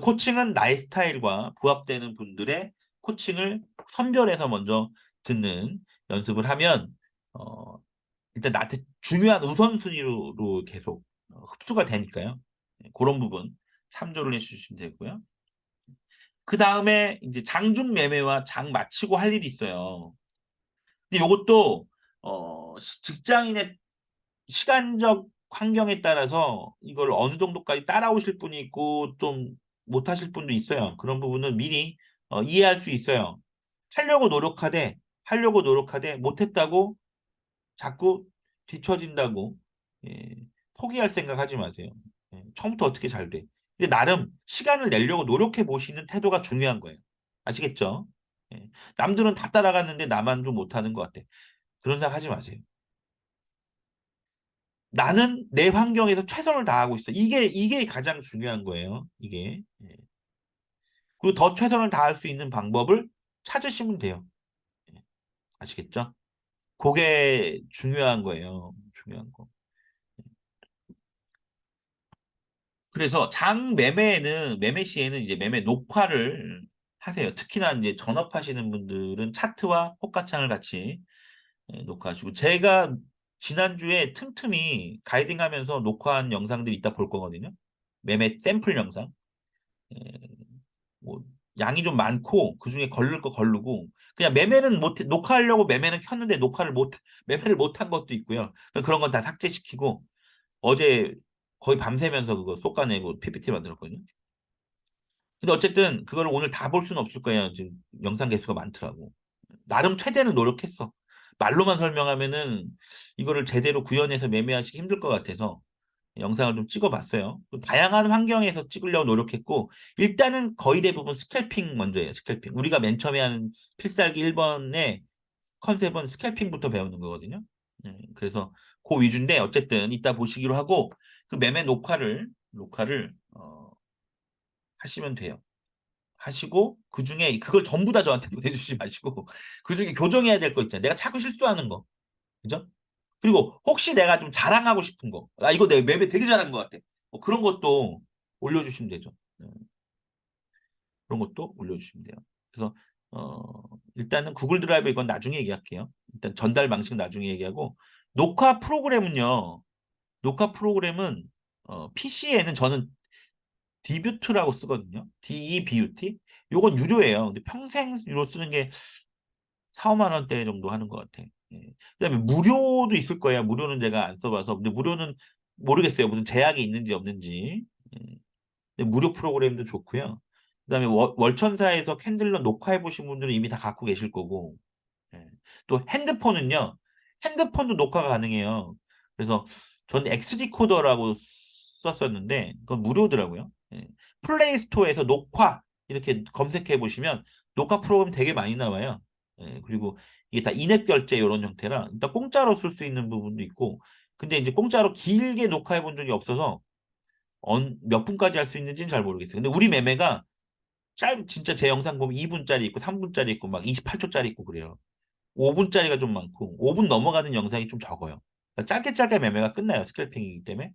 코칭은 나의 스타일과 부합되는 분들의 코칭을 선별해서 먼저 듣는 연습을 하면 어, 일단 나한테 중요한 우선순위로 계속 흡수가 되니까요. 그런 부분 참조를 해주시면 되고요. 그 다음에 이제 장중 매매와 장 마치고 할 일이 있어요. 근데 이것도 직장인의 시간적 환경에 따라서 이걸 어느 정도까지 따라오실 분이 있고 좀 못하실 분도 있어요. 그런 부분은 미리 이해할 수 있어요. 하려고 노력하되 못했다고 자꾸 뒤처진다고 예, 포기할 생각하지 마세요. 처음부터 어떻게 잘 돼. 근데 나름 시간을 내려고 노력해 보시는 태도가 중요한 거예요. 아시겠죠? 예, 남들은 다 따라갔는데 나만 좀 못하는 것 같아. 그런 생각 하지 마세요. 나는 내 환경에서 최선을 다하고 있어. 이게 가장 중요한 거예요. 이게. 예. 그리고 더 최선을 다할 수 있는 방법을 찾으시면 돼요. 예. 아시겠죠? 그게 중요한 거예요. 중요한 거. 그래서 장 매매에는 매매 시에는 이제 매매 녹화를 하세요. 특히나 이제 전업하시는 분들은 차트와 호가창을 같이 녹화하시고 제가 지난주에 틈틈이 가이딩하면서 녹화한 영상들이 있다 볼 거거든요. 매매 샘플 영상. 예, 뭐 양이 좀 많고 그중에 걸릴 거 걸르고 그냥 매매는 못 녹화하려고 매매는 켰는데 녹화를 못 매매를 못 한 것도 있고요. 그런 건 다 삭제시키고 어제 거의 밤새면서 그거 쏟아내고 PPT 만들었거든요. 근데 어쨌든 그걸 오늘 다 볼 수는 없을 거예요. 지금 영상 개수가 많더라고. 나름 최대는 노력했어. 말로만 설명하면은 이거를 제대로 구현해서 매매하시기 힘들 것 같아서 영상을 좀 찍어봤어요. 또 다양한 환경에서 찍으려고 노력했고 일단은 거의 대부분 스캘핑 먼저예요. 스캘핑. 우리가 맨 처음에 하는 필살기 1번의 컨셉은 스캘핑부터 배우는 거거든요. 그래서 그 위주인데 어쨌든 이따 보시기로 하고 그 매매 녹화를 하시면 돼요. 하시고 그중에 그걸 전부 다 저한테 보내주지 마시고 그중에 교정해야 될 거 있잖아요. 내가 자꾸 실수하는 거. 그죠? 그리고 혹시 내가 좀 자랑하고 싶은 거. 이거 내 매매 되게 잘한 것 같아. 뭐 그런 것도 올려주시면 되죠. 그런 것도 올려주시면 돼요. 그래서 일단은 구글 드라이브 이건 나중에 얘기할게요. 일단 전달 방식 나중에 얘기하고 녹화 프로그램은요. 녹화 프로그램은 PC에는 저는 디뷰트라고 쓰거든요. DEBUT. 요건 유료예요. 근데 평생 유료 쓰는 게 4, 5만 원대 정도 하는 것 같아. 예. 그다음에 무료도 있을 거야. 무료는 제가 안 써봐서. 근데 무료는 모르겠어요. 무슨 제약이 있는지 없는지. 예. 근데 무료 프로그램도 좋고요. 그다음에 월천사에서 캔들러 녹화해 보신 분들은 이미 다 갖고 계실 거고. 예. 또 핸드폰은요. 핸드폰도 녹화가 가능해요. 그래서 전 XD 코더라고 썼었는데 그건 무료더라고요. 예. 플레이 스토어에서 녹화 이렇게 검색해 보시면 녹화 프로그램 되게 많이 나와요. 예. 그리고 이게 다 인앱 결제 이런 형태라 일단 공짜로 쓸 수 있는 부분도 있고 근데 이제 공짜로 길게 녹화해 본 적이 없어서 몇 분까지 할 수 있는지는 잘 모르겠어요. 근데 우리 매매가 진짜 제 영상 보면 2분짜리 있고 3분짜리 있고 막 28초짜리 있고 그래요. 5분짜리가 좀 많고 5분 넘어가는 영상이 좀 적어요. 그러니까 짧게 짧게 매매가 끝나요. 스크래핑이기 때문에.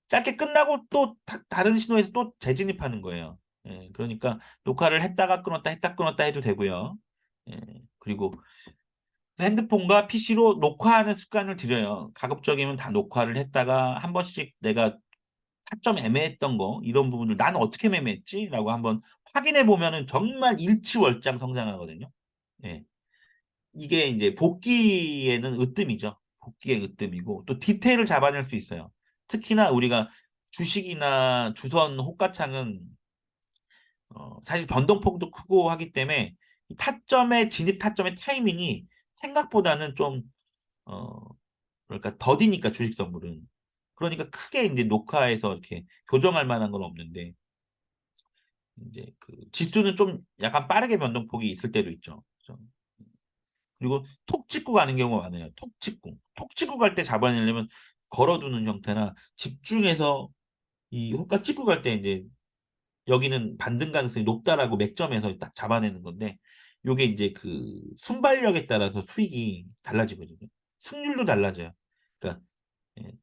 짧게 끝나고 또 다른 신호에서 또 재진입하는 거예요. 예, 그러니까 녹화를 했다가 끊었다 했다 끊었다 해도 되고요. 예, 그리고 핸드폰과 PC로 녹화하는 습관을 들여요. 가급적이면 다 녹화를 했다가 한 번씩 내가 타점 애매했던 거 이런 부분을 나는 어떻게 매매했지? 라고 한번 확인해 보면은 정말 일치월장 성장하거든요. 예. 이게 이제 복귀에는 으뜸이죠. 복귀의 으뜸이고 또 디테일을 잡아낼 수 있어요. 특히나 우리가 주식이나 주선 호가창은 사실 변동폭도 크고 하기 때문에 이 타점의 진입 타점의 타이밍이 생각보다는 좀 어, 그러니까 더디니까 주식 선물은 그러니까 크게 이제 녹화해서 이렇게 교정할 만한 건 없는데 이제 그 지수는 좀 약간 빠르게 변동폭이 있을 때도 있죠. 그죠? 그리고 톡 찍고 가는 경우가 많아요. 톡 찍고. 톡 찍고 갈 때 잡아내려면 걸어두는 형태나 집중해서 이 호가 찍고 갈 때 이제 여기는 반등 가능성이 높다라고 맥점에서 딱 잡아내는 건데 요게 이제 그 순발력에 따라서 수익이 달라지거든요. 승률도 달라져요. 그러니까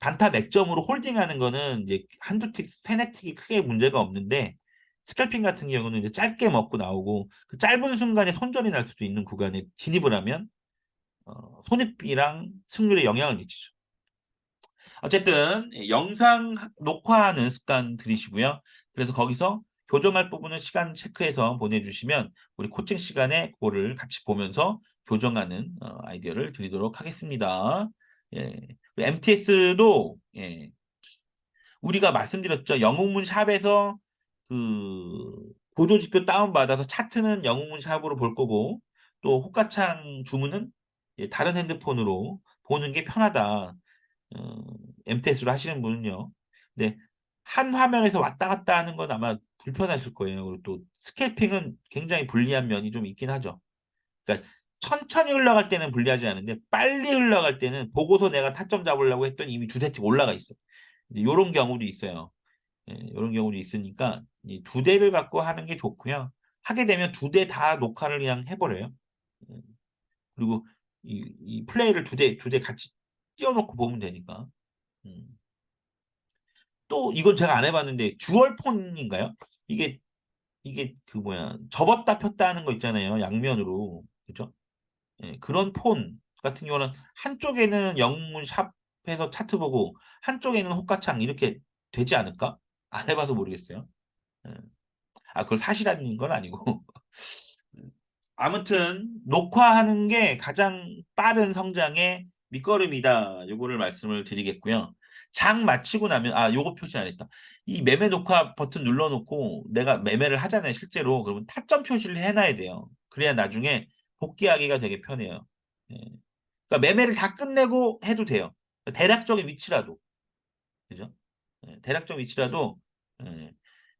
단타 맥점으로 홀딩하는 거는 이제 한두 틱, 세네 틱이 크게 문제가 없는데 스캘핑 같은 경우는 이제 짧게 먹고 나오고 그 짧은 순간에 손절이 날 수도 있는 구간에 진입을 하면 손익비랑 승률에 영향을 미치죠. 어쨌든 영상 녹화하는 습관 들이시고요. 그래서 거기서 교정할 부분은 시간 체크해서 보내주시면 우리 코칭 시간에 그거를 같이 보면서 교정하는 아이디어를 드리도록 하겠습니다. 예. MTS도 예. 우리가 말씀드렸죠. 영웅문 샵에서 그 보조지표 다운받아서 차트는 영웅문 샵으로 볼 거고 또 호가창 주문은 다른 핸드폰으로 보는 게 편하다. MTS로 하시는 분은요. 근데 한 화면에서 왔다 갔다 하는 건 아마 불편하실 거예요. 그리고 또 스캘핑은 굉장히 불리한 면이 좀 있긴 하죠. 그러니까 천천히 흘러갈 때는 불리하지 않은데 빨리 흘러갈 때는 보고서 내가 타점 잡으려고 했더니 이미 두세 틱 올라가 있어. 이제 요런 경우도 있어요. 예, 이런 경우도 있으니까 이 두 대를 갖고 하는 게 좋고요. 하게 되면 두 대 다 녹화를 그냥 해버려요. 예, 그리고 이 플레이를 두 대 같이 띄워놓고 보면 되니까. 음. 또 이건 제가 안 해봤는데 듀얼 폰인가요? 이게 그 뭐야 접었다 폈다 하는 거 있잖아요. 양면으로 그죠? 예, 그런 폰 같은 경우는 한쪽에는 영문 샵해서 차트 보고 한쪽에는 호가창 이렇게 되지 않을까? 안 해봐서 모르겠어요. 예. 아, 그걸 사실하는 건 아니고. 아무튼 녹화하는 게 가장 빠른 성장의 밑거름이다. 요거를 말씀을 드리겠고요. 장 마치고 나면 요거 표시 안 했다. 이 매매 녹화 버튼 눌러놓고 내가 매매를 하잖아요. 실제로. 그러면 타점 표시를 해놔야 돼요. 그래야 나중에 복귀하기가 되게 편해요. 예. 그러니까 매매를 다 끝내고 해도 돼요. 대략적인 위치라도. 그죠? 예, 대략적 위치라도 예,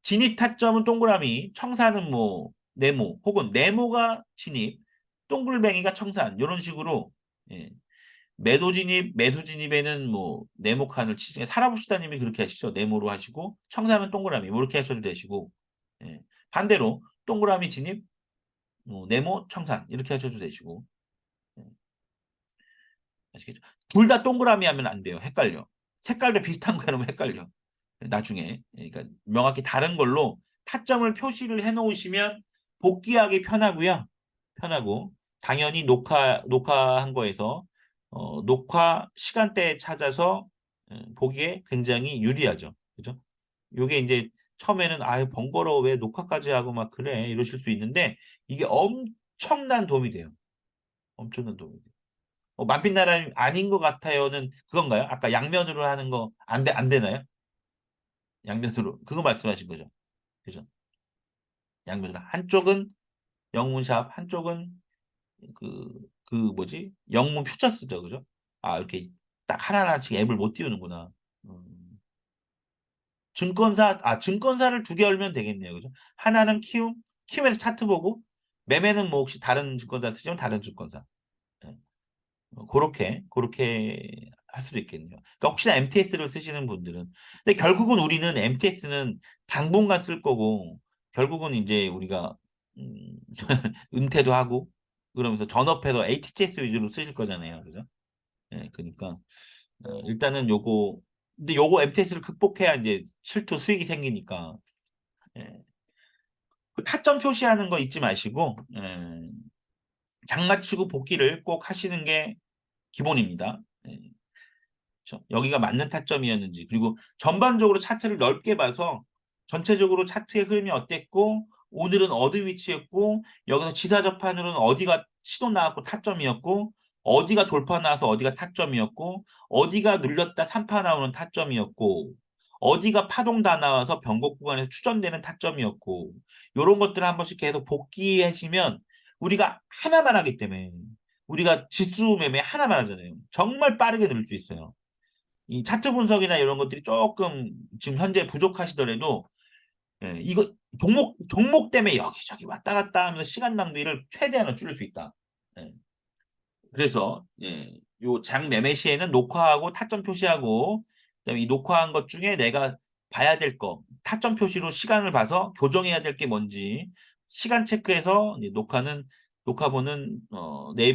진입 타점은 동그라미, 청사는 뭐 네모 혹은 네모가 진입, 동글뱅이가 청산 이런 식으로 예, 매도 진입, 매수 진입에는 뭐 네모 칸을 치시면 살아봅시다님이 그렇게 하시죠. 네모로 하시고 청사는 동그라미 뭐 이렇게 하셔도 되시고 예, 반대로 동그라미 진입, 뭐 네모 청산 이렇게 하셔도 되시고 예, 아시겠죠? 둘 다 동그라미 하면 안 돼요. 헷갈려. 색깔도 비슷한 거 해놓으면 헷갈려. 나중에. 그러니까 명확히 다른 걸로 타점을 표시를 해 놓으시면 복귀하기 편하고요. 편하고. 당연히 녹화한 거에서 녹화 시간대에 찾아서 보기에 굉장히 유리하죠. 그죠? 요게 이제 처음에는 아유 번거로워 왜 녹화까지 하고 막 그래 이러실 수 있는데 이게 엄청난 도움이 돼요. 엄청난 도움이 돼요. 만빛나라님 아닌 것 같아요는 그건가요? 아까 양면으로 하는 거 안 되나요? 양면으로 그거 말씀하신 거죠. 그죠? 양면으로 한쪽은 영문샵 한쪽은 뭐지? 영문 퓨처스죠. 그죠? 아 이렇게 딱 하나하나씩 앱을 못 띄우는구나. 음. 증권사를 두 개 열면 되겠네요. 그죠? 하나는 키움에서 차트 보고, 매매는 뭐 혹시 다른 증권사 쓰시면 다른 증권사. 예. 그렇게 할 수도 있겠네요. 그러니까 혹시나 MTS를 쓰시는 분들은. 근데 결국은 우리는 MTS는 당분간 쓸 거고, 결국은 이제 우리가, 음, 은퇴도 하고, 그러면서 전업해서 HTS 위주로 쓰실 거잖아요. 그죠? 예, 그러니까, 일단은 근데 요거 MTS를 극복해야 이제 실투 수익이 생기니까, 예. 그 타점 표시하는 거 잊지 마시고, 장마치고 복귀를 꼭 하시는 게 기본입니다. 예. 그쵸? 여기가 맞는 타점이었는지 그리고 전반적으로 차트를 넓게 봐서 전체적으로 차트의 흐름이 어땠고 오늘은 어디 위치였고 여기서 지사 접판으로는 어디가 시도 나왔고 타점이었고 어디가 돌파 나와서 어디가 타점이었고 어디가 눌렸다 3파 나오는 타점이었고 어디가 파동 다 나와서 변곡 구간에서 추전되는 타점이었고 요런 것들을 한 번씩 계속 복귀하시면 우리가 하나만 하기 때문에 우리가 지수 매매 하나만 하잖아요. 정말 빠르게 늘 수 있어요. 이 차트 분석이나 이런 것들이 조금 지금 현재 부족하시더라도 이거 종목 때문에 여기저기 왔다 갔다 하면서 시간 낭비를 최대한으로 줄일 수 있다. 예. 그래서 요 장 매매 시에는 녹화하고 타점 표시하고 그다음에 이 녹화한 것 중에 내가 봐야 될 거 타점 표시로 시간을 봐서 교정해야 될 게 뭔지 시간 체크해서 이제 녹화본은 네,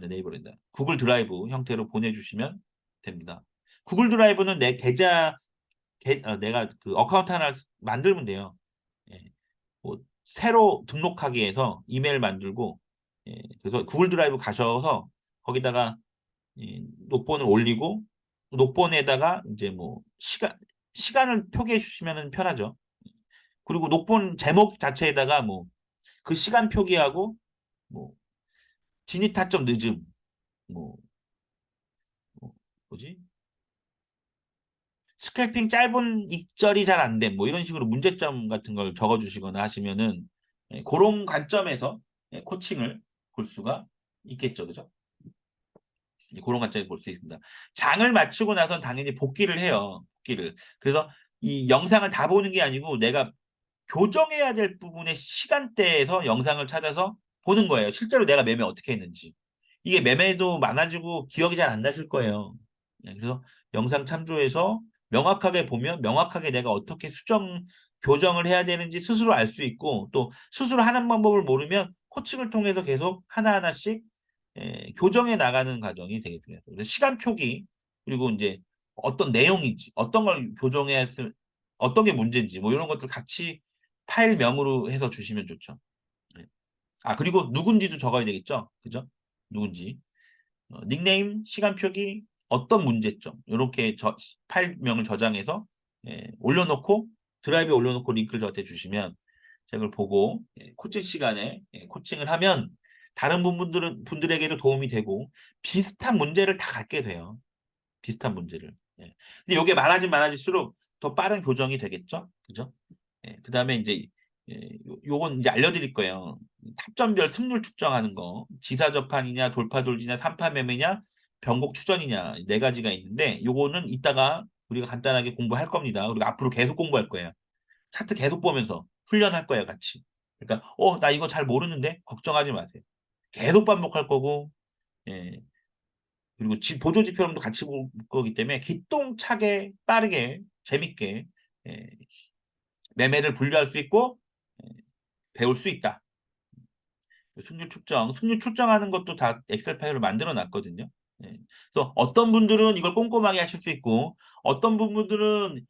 네이버랜다. 구글 드라이브 형태로 보내주시면 됩니다. 구글 드라이브는 내 내가 그 어카운트 하나 만들면 돼요. 예. 뭐 새로 등록하기 위해서 이메일 만들고 그래서 구글 드라이브 가셔서 거기다가 이 녹본을 올리고 녹본에다가 이제 뭐 시간을 표기해 주시면 편하죠. 그리고 녹본 제목 자체에다가 뭐 그 시간 표기하고 뭐 진입 타점 늦음 뭐, 뭐 뭐지 스캘핑 짧은 익절이 잘 안 됨, 뭐 이런 식으로 문제점 같은 걸 적어주시거나 하시면은 그런 관점에서 코칭을 볼 수가 있겠죠, 그죠? 그런 관점에서 볼 수 있습니다. 장을 마치고 나선 당연히 복귀를 해요, 복귀를. 그래서 이 영상을 다 보는 게 아니고 내가 교정해야 될 부분의 시간대에서 영상을 찾아서 보는 거예요. 실제로 내가 매매 어떻게 했는지. 이게 매매도 많아지고 기억이 잘 안 나실 거예요. 그래서 영상 참조해서 명확하게 보면 명확하게 내가 어떻게 교정을 해야 되는지 스스로 알 수 있고 또 스스로 하는 방법을 모르면 코칭을 통해서 계속 하나하나씩 교정해 나가는 과정이 되게 중요해요. 그래서 시간 표기 그리고 이제 어떤 내용인지 어떤 걸 교정했을 어떤 게 문제인지 뭐 이런 것들 같이 파일명으로 해서 주시면 좋죠. 네. 그리고 누군지도 적어야 되겠죠. 그죠? 누군지. 닉네임, 시간 표기, 어떤 문제점 이렇게 파일명을 저장해서 올려놓고 드라이브에 올려놓고 링크를 저한테 주시면 제가 그걸 보고 코칭 시간에 코칭을 하면 다른 분들에게도 도움이 되고 비슷한 문제를 다 갖게 돼요. 비슷한 문제를. 예. 근데 이게 많아질수록 더 빠른 교정이 되겠죠? 그죠? 그다음에 이제 요건 이제 알려드릴 거예요. 타점별 승률 측정하는 거. 지사 접판이냐, 돌파 돌지냐, 3파 매매냐, 변곡 추전이냐 네 가지가 있는데 요거는 이따가 우리가 간단하게 공부할 겁니다. 우리가 앞으로 계속 공부할 거예요. 차트 계속 보면서 훈련할 거예요, 같이. 그러니까 나 이거 잘 모르는데 걱정하지 마세요. 계속 반복할 거고 예. 그리고 보조 지표랑도 같이 볼 거기 때문에 기똥차게 빠르게 재밌게 예, 매매를 분류할 수 있고 예, 배울 수 있다. 승률 측정하는 것도 다 엑셀 파일로 만들어 놨거든요. 예. 그래서 어떤 분들은 이걸 꼼꼼하게 하실 수 있고 어떤 분들은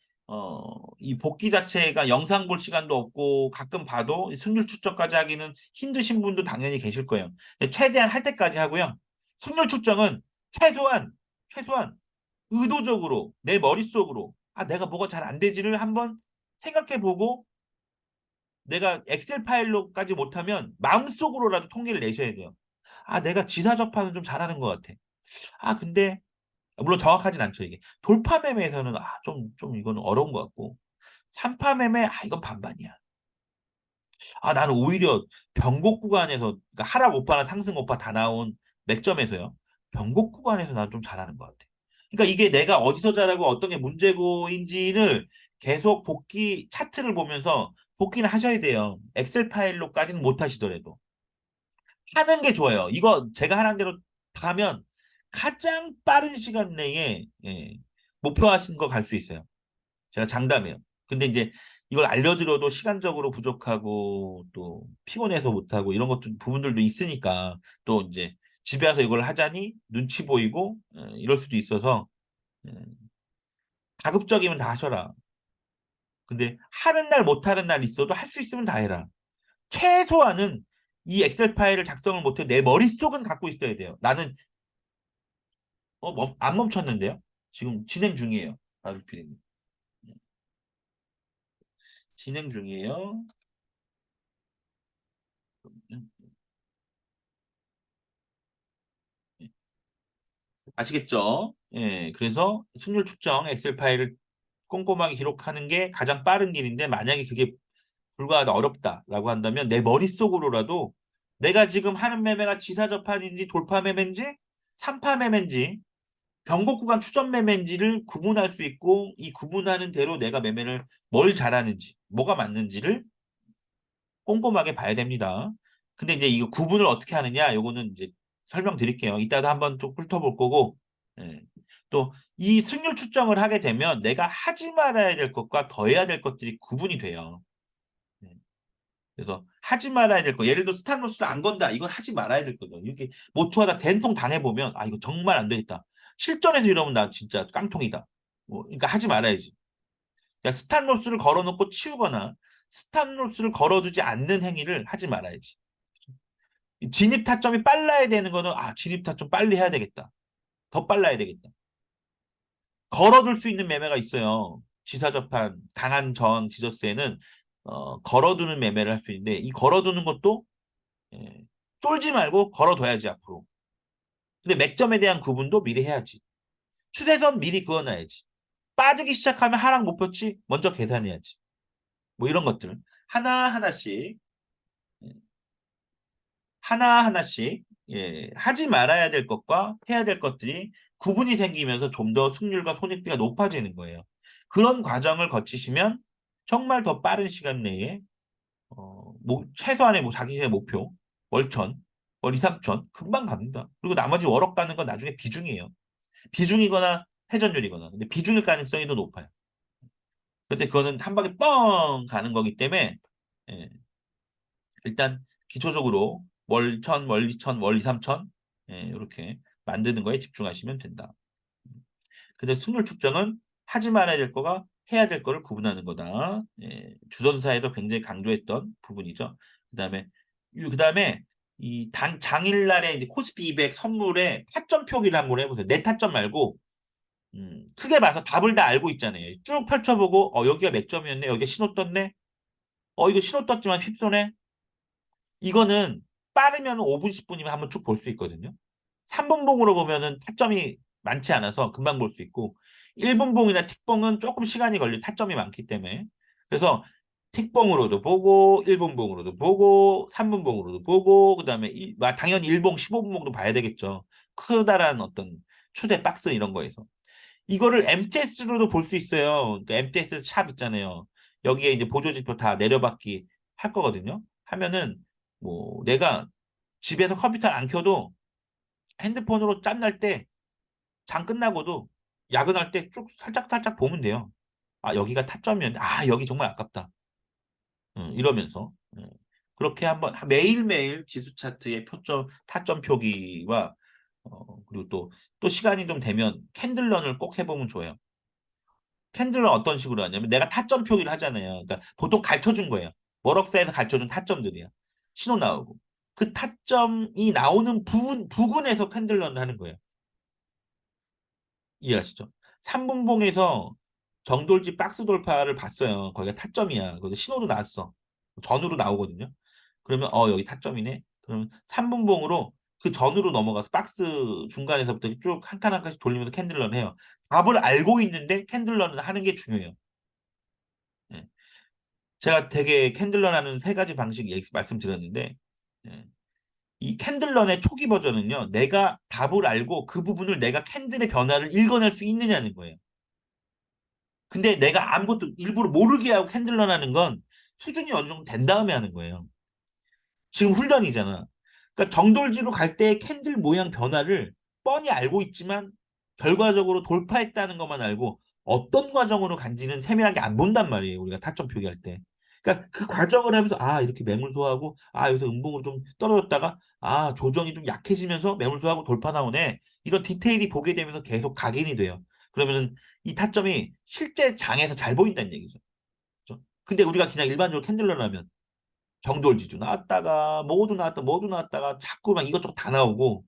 이 복귀 자체가 영상 볼 시간도 없고 가끔 봐도 승률 추적까지 하기는 힘드신 분도 당연히 계실 거예요. 최대한 할 때까지 하고요. 승률 추정은 최소한, 최소한 의도적으로 내 머릿속으로 내가 뭐가 잘 안 되지를 한번 생각해보고 내가 엑셀 파일로까지 못하면 마음속으로라도 통계를 내셔야 돼요. 내가 지사 접하는 좀 잘하는 것 같아. 근데 물론 정확하진 않죠, 이게. 돌파 매매에서는 좀 이거는 어려운 것 같고. 3파 매매 이건 반반이야. 나는 오히려 변곡 구간에서 그러니까 하락 오빠나 상승 오빠 다 나온 맥점에서요. 변곡 구간에서 난 좀 잘하는 것 같아. 그러니까 이게 내가 어디서 잘하고 어떤 게 문제고인지를 계속 복귀 차트를 보면서 복귀는 하셔야 돼요. 엑셀 파일로까지는 못 하시더라도. 하는 게 좋아요. 이거 제가 하는 대로 가면 가장 빠른 시간 내에 목표하신 거 갈 수 있어요. 제가 장담해요. 근데 이제 이걸 알려드려도 시간적으로 부족하고 또 피곤해서 못하고 이런 것도 부분들도 있으니까 또 이제 집에 와서 이걸 하자니 눈치 보이고 이럴 수도 있어서 예, 가급적이면 다 하셔라. 근데 하는 날 못하는 날 있어도 할 수 있으면 다 해라. 최소한은 이 엑셀 파일을 작성을 못해 내 머릿속은 갖고 있어야 돼요. 나는 안 멈췄는데요. 지금 진행 중이에요. 바비피디님. 진행 중이에요. 아시겠죠? 예, 그래서 승률 측정 엑셀 파일을 꼼꼼하게 기록하는 게 가장 빠른 길인데 만약에 그게 불가하다 어렵다라고 한다면 내 머릿속으로라도 내가 지금 하는 매매가 지사접한인지 돌파 매매인지 3파 매매인지 변곡 구간 추점 매매인지를 구분할 수 있고 이 구분하는 대로 내가 매매를 뭘 잘하는지 뭐가 맞는지를 꼼꼼하게 봐야 됩니다. 근데 이제 이거 구분을 어떻게 하느냐 요거는 이제 설명드릴게요. 이따도 한번 좀 훑어볼 거고 예. 또 이 승률 추정을 하게 되면 내가 하지 말아야 될 것과 더 해야 될 것들이 구분이 돼요. 예. 그래서 하지 말아야 될 거. 예를 들어 스탑로스를 안 건다. 이건 하지 말아야 될 거죠. 이렇게 모투하다 된통 당해보면 이거 정말 안 되겠다. 실전에서 이러면 나 진짜 깡통이다. 그러니까 하지 말아야지. 그러니까 스탑로스를 걸어놓고 치우거나 스탑로스를 걸어두지 않는 행위를 하지 말아야지. 진입 타점이 빨라야 되는 거는 진입 타점 빨리 해야 되겠다. 더 빨라야 되겠다. 걸어둘 수 있는 매매가 있어요. 지사접한 강한 저항 지저스에는 걸어두는 매매를 할 수 있는데 이 걸어두는 것도 예, 쫄지 말고 걸어둬야지 앞으로. 근데 맥점에 대한 구분도 미리 해야지. 추세선 미리 그어놔야지. 빠지기 시작하면 하락 목표치 먼저 계산해야지. 뭐 이런 것들 하나하나씩 하나하나씩 하지 말아야 될 것과 해야 될 것들이 구분이 생기면서 좀 더 승률과 손익비가 높아지는 거예요. 그런 과정을 거치시면 정말 더 빠른 시간 내에 최소한의 자기의 목표 월천, 월 2, 3천 금방 갑니다. 그리고 나머지 월억 가는 건 나중에 비중이에요. 비중이거나 회전율이거나. 근데 비중일 가능성이 더 높아요. 근데 그거는 한 방에 뻥 가는 거기 때문에 예, 일단 기초적으로 월 천, 월 이천, 월 이, 삼천 이렇게 만드는 거에 집중하시면 된다. 근데 승률 측정은 하지 말아야 될 거가 해야 될 거를 구분하는 거다. 주전사에도 굉장히 강조했던 부분이죠. 그다음에 이 장일날에 이제 코스피 200 선물에 타점 표기를 한번 해보세요. 내 타점 말고 크게 봐서 답을 다 알고 있잖아요. 쭉 펼쳐보고 여기가 몇 점이었네. 여기가 신호 떴네. 이거 신호 떴지만 휩소네. 이거는 빠르면 5분, 10분이면 한번 쭉 볼 수 있거든요. 3분봉으로 보면은 타점이 많지 않아서 금방 볼 수 있고 1분봉이나 틱봉은 조금 시간이 걸릴 타점이 많기 때문에 그래서 틱봉으로도 보고 1분봉으로도 보고 3분봉으로도 보고 그다음에 당연히 1봉 15분봉도 봐야 되겠죠. 크다란 어떤 추세 박스 이런 거에서 이거를 MTS로도 볼 수 있어요. 그러니까 MTS 샵 있잖아요. 여기에 이제 보조지표 다 내려받기 할 거거든요. 하면은 뭐 내가 집에서 컴퓨터를 안 켜도 핸드폰으로 짬날 때 장 끝나고도 야근할 때 쭉 살짝살짝 보면 돼요. 여기가 타점이었는데 여기 정말 아깝다. 이러면서 그렇게 한번 매일매일 지수 차트의 표점 타점 표기와 그리고 또 시간이 좀 되면 캔들런을 꼭 해보면 좋아요. 캔들런 어떤 식으로 하냐면 내가 타점 표기를 하잖아요. 그러니까 보통 가르쳐준 거예요. 머럭사에서 가르쳐준 타점들이야. 신호 나오고. 그 타점이 나오는 부근에서 캔들런을 하는 거예요. 이해하시죠? 삼분봉에서 정돌지 박스 돌파를 봤어요. 거기가 타점이야. 거기서 신호도 나왔어. 전으로 나오거든요. 그러면 여기 타점이네. 그러면 삼분봉으로 그 전으로 넘어가서 박스 중간에서부터 쭉 한 칸 한 칸씩 돌리면서 캔들런 해요. 답을 알고 있는데 캔들런을 하는 게 중요해요. 예. 제가 되게 캔들런 하는 세 가지 방식 말씀드렸는데 예. 이 캔들런의 초기 버전은요. 내가 답을 알고 그 부분을 내가 캔들의 변화를 읽어낼 수 있느냐는 거예요. 근데 내가 아무것도 일부러 모르게 하고 캔들런 하는 건 수준이 어느 정도 된 다음에 하는 거예요. 지금 훈련이잖아. 그러니까 정돌지로 갈 때 캔들 모양 변화를 뻔히 알고 있지만 결과적으로 돌파했다는 것만 알고 어떤 과정으로 간지는 세밀하게 안 본단 말이에요. 우리가 타점 표기할 때. 그러니까 그 과정을 하면서 이렇게 매물소하고 여기서 음봉으로 좀 떨어졌다가 조정이 좀 약해지면서 매물소하고 돌파 나오네. 이런 디테일이 보게 되면서 계속 각인이 돼요. 그러면은 이 타점이 실제 장에서 잘 보인다는 얘기죠. 그죠? 근데 우리가 그냥 일반적으로 캔들러를 하면 정돌지주 나왔다가 모두 나왔다가 자꾸 막 이것저것 다 나오고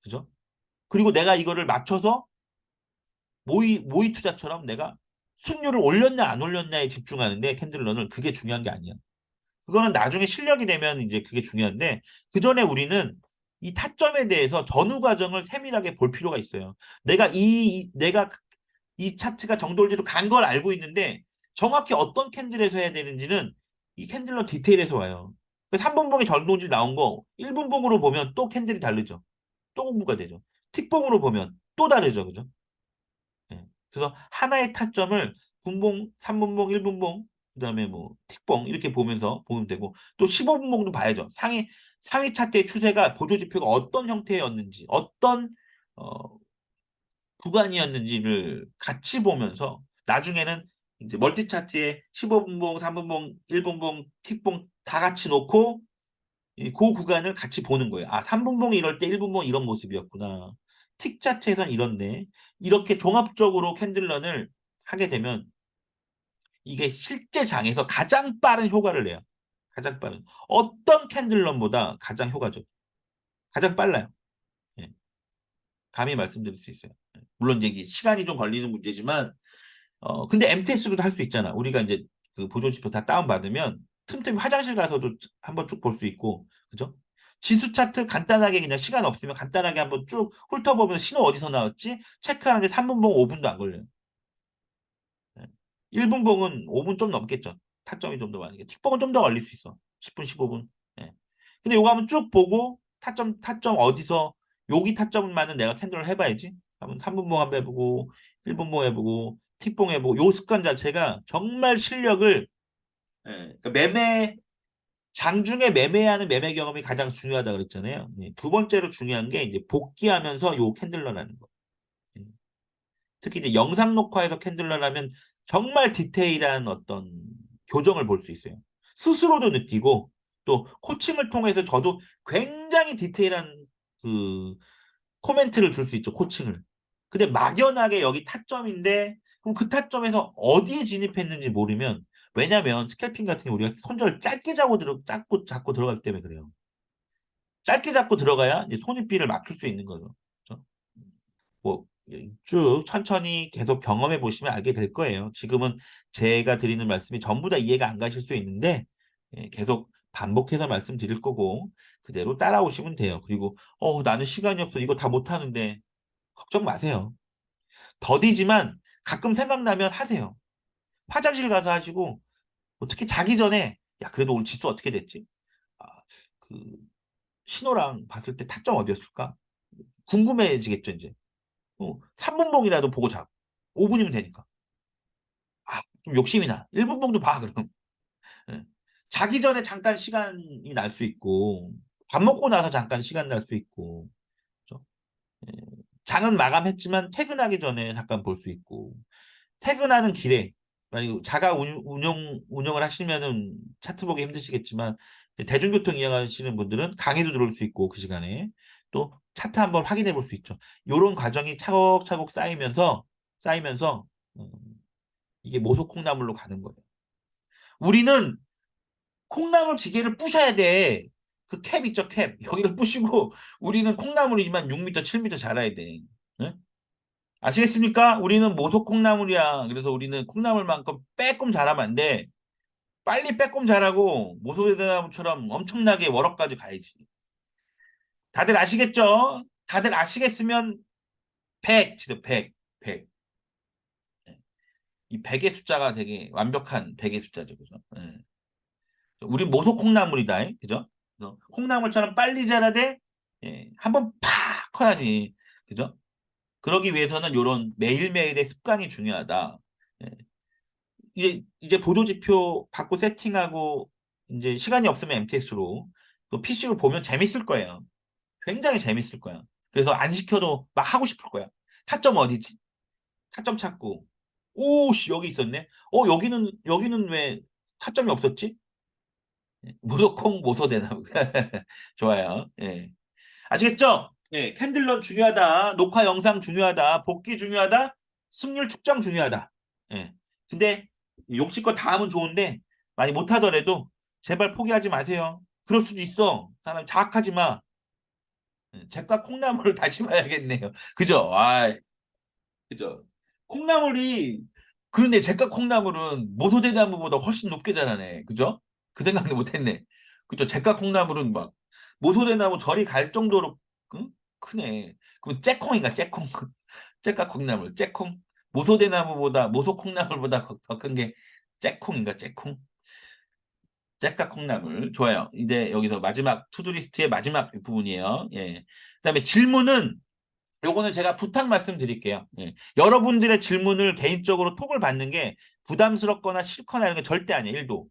그죠? 그리고 내가 이거를 맞춰서 모의 투자처럼 내가 수익률을 올렸냐 안 올렸냐에 집중하는데 캔들런을 그게 중요한 게 아니야. 그거는 나중에 실력이 되면 이제 그게 중요한데 그 전에 우리는 이 타점에 대해서 전후 과정을 세밀하게 볼 필요가 있어요. 내가 이 차트가 정돌지로 간 걸 알고 있는데 정확히 어떤 캔들에서 해야 되는지는 이 캔들러 디테일에서 와요. 3분봉이 정돌지 나온 거 1분봉으로 보면 또 캔들이 다르죠. 또 공부가 되죠. 틱봉으로 보면 또 다르죠. 그죠? 예. 그래서 하나의 타점을 분봉, 3분봉, 1분봉, 그다음에 뭐 틱봉 이렇게 보면서 보면 되고 또 15분봉도 봐야죠. 상위 차트의 추세가 보조 지표가 어떤 형태였는지, 어떤 어, 구간이었는지를 같이 보면서 나중에는 이제 멀티 차트에 15분봉, 3분봉, 1분봉, 틱봉 다 같이 놓고 그 구간을 같이 보는 거예요. 3분봉이 이럴 때 1분봉 이런 모습이었구나. 틱 자체에선 이렇네. 이렇게 종합적으로 캔들런을 하게 되면 이게 실제 장에서 가장 빠른 효과를 내요. 가장 빠른. 어떤 캔들런보다 가장 효과적. 가장 빨라요. 예. 감히 말씀드릴 수 있어요. 예. 물론 이게 시간이 좀 걸리는 문제지만 근데 MTS로도 할 수 있잖아. 우리가 이제 그 보존지표 다 다운받으면 틈틈이 화장실 가서도 한번 쭉 볼 수 있고, 그죠? 지수 차트 간단하게 그냥 시간 없으면 간단하게 한번 쭉 훑어보면서 신호 어디서 나왔지? 체크하는데 3분봉, 5분도 안 걸려요. 예. 1분봉은 5분 좀 넘겠죠. 타점이 좀 더 많으니까. 틱봉은 좀 더 걸릴 수 있어. 10분, 15분. 예. 근데 요거 한번 쭉 보고 타점 어디서 여기 타점만은 내가 캔들을 해봐야지. 한번 3분봉 한번 해보고 1분봉 해보고 틱봉 해보고 요 습관 자체가 정말 실력을 예, 그러니까 장중에 매매하는 매매 경험이 가장 중요하다 그랬잖아요. 예, 두 번째로 중요한 게 이제 복귀하면서 요 캔들러라는 거. 예. 특히 이제 영상 녹화에서 캔들러라면 정말 디테일한 어떤 교정을 볼 수 있어요. 스스로도 느끼고 또 코칭을 통해서 저도 굉장히 디테일한 그 코멘트를 줄 수 있죠. 코칭을. 근데 막연하게 여기 타점인데 그럼 그 타점에서 어디에 진입했는지 모르면 왜냐면 스캘핑 같은 게 우리가 손절 짧게 잡고 들어가기 때문에 그래요. 짧게 잡고 들어가야 이제 손익비를 맞출 수 있는 거죠. 그렇죠? 뭐 쭉 천천히 계속 경험해 보시면 알게 될 거예요. 지금은 제가 드리는 말씀이 전부 다 이해가 안 가실 수 있는데 계속 반복해서 말씀드릴 거고 그대로 따라오시면 돼요. 그리고 나는 시간이 없어. 이거 다 못하는데 걱정 마세요. 더디지만 가끔 생각나면 하세요. 화장실 가서 하시고 특히 자기 전에 야 그래도 오늘 지수 어떻게 됐지? 아, 그 신호랑 봤을 때 타점 어디였을까? 궁금해지겠죠 이제. 3분봉이라도 보고 자고 5분이면 되니까. 좀 욕심이 나. 1분봉도 봐 그럼. 예. 자기 전에 잠깐 시간이 날 수 있고 밥 먹고 나서 잠깐 시간 날 수 있고 그죠? 예. 장은 마감했지만 퇴근하기 전에 잠깐 볼 수 있고 퇴근하는 길에 만약 자가 운영을 하시면은 차트 보기 힘드시겠지만 대중교통 이용하시는 분들은 강의도 들을 수 있고 그 시간에 또 차트 한번 확인해 볼 수 있죠. 요런 과정이 차곡차곡 쌓이면서 음, 이게 모속 콩나물로 가는 거예요. 우리는 콩나물 기계를 부셔야 돼. 그 캡 있죠, 캡. 여기를 부시고 우리는 콩나물이지만 6m, 7m 자라야 돼. 네? 아시겠습니까? 우리는 모속 콩나물이야. 그래서 우리는 콩나물만큼 빼꼼 자라면 안 돼. 빨리 빼꼼 자라고 모속대나무처럼 엄청나게 월업까지 가야지. 다들 아시겠죠? 다들 아시겠으면 100, 진짜 100, 100. 이 100의 숫자가 되게 완벽한 100의 숫자죠. 그죠? 예. 우린 모속 콩나물이다. 그죠? 그래서 콩나물처럼 빨리 자라되 예, 한번 팍 커야지. 그죠? 그러기 위해서는 요런 매일매일의 습관이 중요하다. 예. 이제 보조지표 받고 세팅하고 이제 시간이 없으면 MTS로 그 PC로 보면 재밌을 거예요. 굉장히 재밌을 거야. 그래서 안 시켜도 막 하고 싶을 거야. 타점 어디지? 타점 찾고. 오씨 여기 있었네. 여기는 왜 타점이 없었지? 무조건 모소되나 좋아요. 예. 아시겠죠? 예, 캔들런 중요하다. 녹화 영상 중요하다. 복귀 중요하다. 승률 측정 중요하다. 예. 근데 욕심껏 다 하면 좋은데 많이 못하더라도 제발 포기하지 마세요. 그럴 수도 있어. 사람 자학하지 마. 잭과 콩나물을 다시 봐야겠네요. 그죠? 그죠? 콩나물이 그런데 잭과 콩나물은 모소대나무보다 훨씬 높게 자라네. 그죠? 그 생각도 못했네. 그죠? 잭과 콩나물은 막 모소대나무 저리 갈 정도로 응? 크네. 그럼 잭콩인가? 잭콩. 잭과 콩나물. 잭콩. 모소콩나물보다 더 큰 게 잭콩인가? 잭콩. 잭과 콩나물. 좋아요. 이제 여기서 마지막 투두리스트의 마지막 부분이에요. 예. 그다음에 질문은 요거는 제가 부탁 말씀드릴게요. 예. 여러분들의 질문을 개인적으로 톡을 받는 게 부담스럽거나 싫거나 이런 게 절대 아니에요. 1도.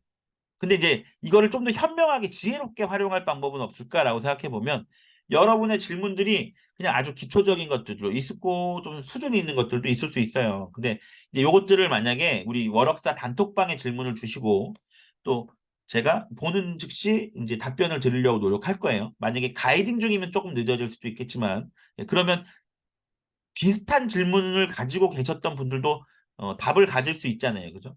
근데 이제 이거를 좀 더 현명하게 지혜롭게 활용할 방법은 없을까라고 생각해 보면 여러분의 질문들이 그냥 아주 기초적인 것들도 있고 좀 수준이 있는 것들도 있을 수 있어요. 근데 이제 요것들을 만약에 우리 월역사 단톡방에 질문을 주시고 또 제가 보는 즉시 이제 답변을 드리려고 노력할 거예요. 만약에 가이딩 중이면 조금 늦어질 수도 있겠지만 그러면 비슷한 질문을 가지고 계셨던 분들도 답을 가질 수 있잖아요. 그죠?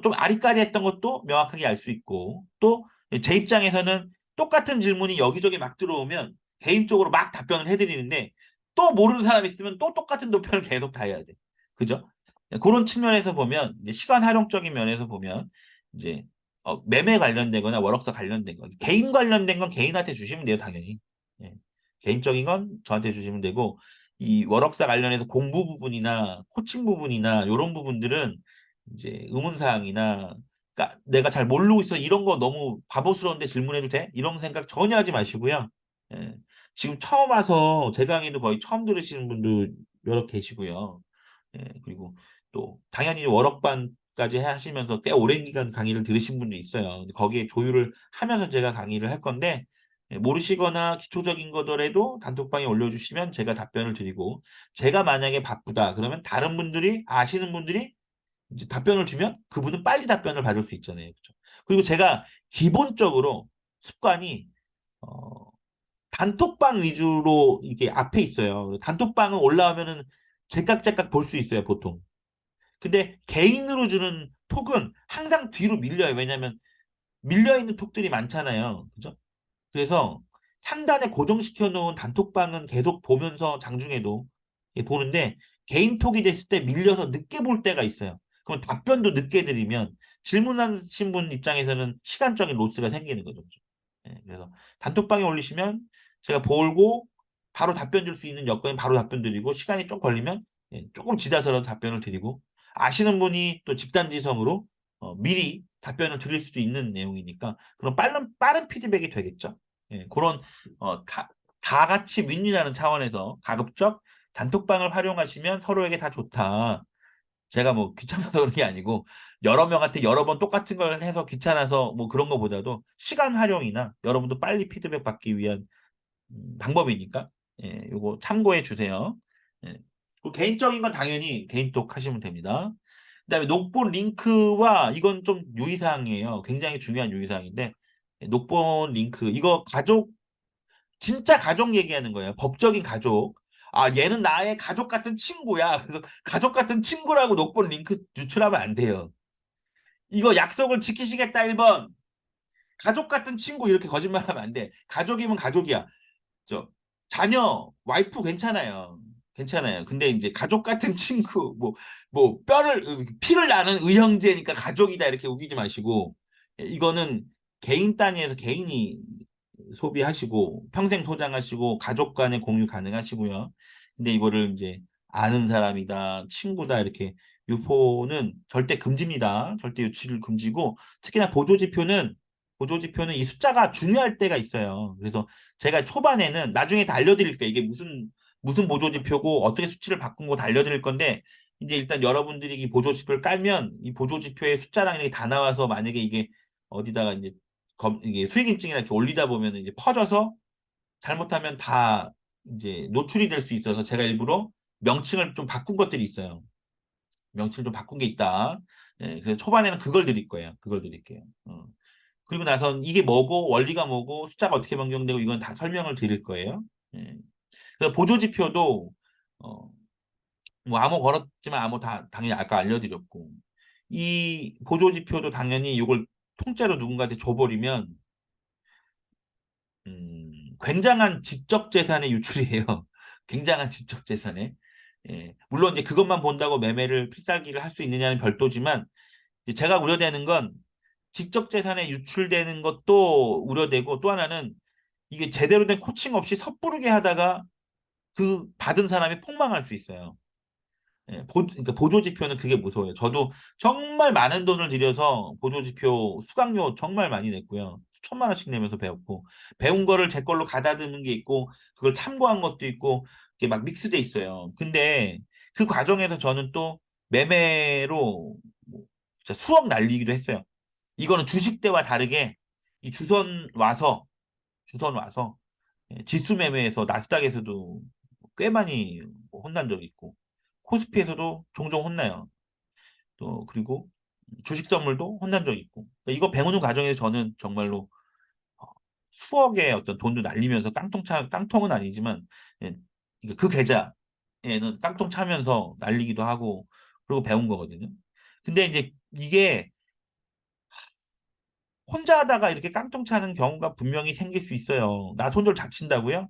좀 아리까리했던 것도 명확하게 알 수 있고 또 제 입장에서는 똑같은 질문이 여기저기 막 들어오면 개인적으로 막 답변을 해드리는데 또 모르는 사람 있으면 또 똑같은 답변을 계속 다 해야 돼. 그죠? 그런 측면에서 보면 이제 시간 활용적인 면에서 보면 이제 매매 관련되거나 월업사 관련된 거 개인 관련된 건 개인한테 주시면 돼요 당연히. 예. 개인적인 건 저한테 주시면 되고 이 월업사 관련해서 공부 부분이나 코칭 부분이나 이런 부분들은 이제 의문사항이나 그러니까 내가 잘 모르고 있어 이런 거 너무 바보스러운데 질문해도 돼? 이런 생각 전혀 하지 마시고요. 예. 지금 처음 와서 제 강의도 거의 처음 들으시는 분도 여러 계시고요. 예. 그리고 또 당연히 월업반까지 하시면서 꽤 오랜 기간 강의를 들으신 분도 있어요. 거기에 조율을 하면서 제가 강의를 할 건데 모르시거나 기초적인 거더라도 단톡방에 올려주시면 제가 답변을 드리고 제가 만약에 바쁘다 그러면 다른 분들이 아시는 분들이 이제 답변을 주면 그분은 빨리 답변을 받을 수 있잖아요. 그렇죠? 그리고 제가 기본적으로 습관이 어, 단톡방 위주로 이게 앞에 있어요. 단톡방은 올라오면은 제깍제깍 볼 수 있어요, 보통. 근데 개인으로 주는 톡은 항상 뒤로 밀려요. 왜냐하면 밀려있는 톡들이 많잖아요. 그죠? 그래서 상단에 고정시켜 놓은 단톡방은 계속 보면서 장중에도 보는데 개인톡이 됐을 때 밀려서 늦게 볼 때가 있어요. 그럼 답변도 늦게 드리면 질문하신 분 입장에서는 시간적인 로스가 생기는 거죠. 그래서 단톡방에 올리시면 제가 보고 바로 답변 줄 수 있는 여건이 바로 답변 드리고 시간이 좀 걸리면 조금 지나서라도 답변을 드리고 아시는 분이 또 집단지성으로 미리 답변을 드릴 수도 있는 내용이니까 그런 빠른 피드백이 되겠죠. 그런 다 같이 윈윈하는 차원에서 가급적 단톡방을 활용하시면 서로에게 다 좋다. 제가 뭐 귀찮아서 그런 게 아니고 여러 명한테 여러 번 똑같은 걸 해서 귀찮아서 뭐 그런 거보다도 시간 활용이나 여러분도 빨리 피드백 받기 위한 방법이니까 요거 참고해 주세요. 예. 그 개인적인 건 당연히 개인톡 하시면 됩니다. 그다음에 녹본 링크와 이건 좀 유의사항이에요. 굉장히 중요한 유의사항인데 녹본 링크 이거 가족 진짜 가족 얘기하는 거예요. 법적인 가족. 아, 얘는 나의 가족 같은 친구야. 그래서 가족 같은 친구라고 녹본 링크 유출하면 안 돼요. 이거 약속을 지키시겠다 1번. 가족 같은 친구 이렇게 거짓말하면 안 돼. 가족이면 가족이야. 저 자녀, 와이프 괜찮아요. 괜찮아요. 근데 이제 가족 같은 친구, 뭐 뼈를 피를 나는 의형제니까 가족이다 이렇게 우기지 마시고 이거는 개인 단위에서 개인이 소비하시고 평생 소장하시고 가족 간에 공유 가능하시고요. 근데 이거를 이제 아는 사람이다, 친구다 이렇게 유포는 절대 금지입니다. 절대 유출을 금지고 특히나 보조지표는 이 숫자가 중요할 때가 있어요. 그래서 제가 초반에는 나중에 다 알려드릴게요. 이게 무슨 보조지표고 어떻게 수치를 바꾼 거 다 알려드릴 건데 이제 일단 여러분들이 이 보조지표를 깔면 이 보조지표의 숫자랑 이렇게 다 나와서 만약에 이게 어디다가 이제 이게 수익인증이나 이렇게 올리다 보면 이제 퍼져서 잘못하면 다 이제 노출이 될 수 있어서 제가 일부러 명칭을 좀 바꾼 것들이 있어요. 명칭을 좀 바꾼 게 있다. 예, 그래서 초반에는 그걸 드릴 거예요. 그걸 드릴게요. 그리고 나선 이게 뭐고 원리가 뭐고 숫자가 어떻게 변경되고 이건 다 설명을 드릴 거예요. 예. 그래서 보조지표도 어, 뭐 암호 걸었지만 암호 다 당연히 아까 알려드렸고 이 보조지표도 당연히 이걸 통째로 누군가한테 줘버리면 굉장한 지적 재산의 유출이에요. 굉장한 지적 재산에. 예. 물론 이제 그것만 본다고 매매를 필살기를 할 수 있느냐는 별도지만 제가 우려되는 건 지적 재산에 유출되는 것도 우려되고 또 하나는 이게 제대로 된 코칭 없이 섣부르게 하다가 그 받은 사람이 폭망할 수 있어요. 예, 그러니까 보조지표는 그게 무서워요. 저도 정말 많은 돈을 들여서 보조지표 수강료 정말 많이 냈고요. 수천만 원씩 내면서 배웠고 배운 거를 제 걸로 가다듬은 게 있고 그걸 참고한 것도 있고 이게 막 믹스돼 있어요. 근데 그 과정에서 저는 또 매매로 뭐 진짜 수억 날리기도 했어요. 이거는 주식 때와 다르게 이 주선 와서 지수 매매에서 나스닥에서도 꽤 많이 뭐 혼난 적이 있고 코스피에서도 종종 혼나요. 또 그리고 주식 선물도 혼난 적이 있고 이거 배우는 과정에서 저는 정말로 어, 수억의 어떤 돈도 날리면서 깡통은 아니지만 예, 그 계좌에는 깡통 차면서 날리기도 하고 그리고 배운 거거든요. 근데 이제 이게 혼자 하다가 이렇게 깡통 차는 경우가 분명히 생길 수 있어요. 나 손절 작친다고요?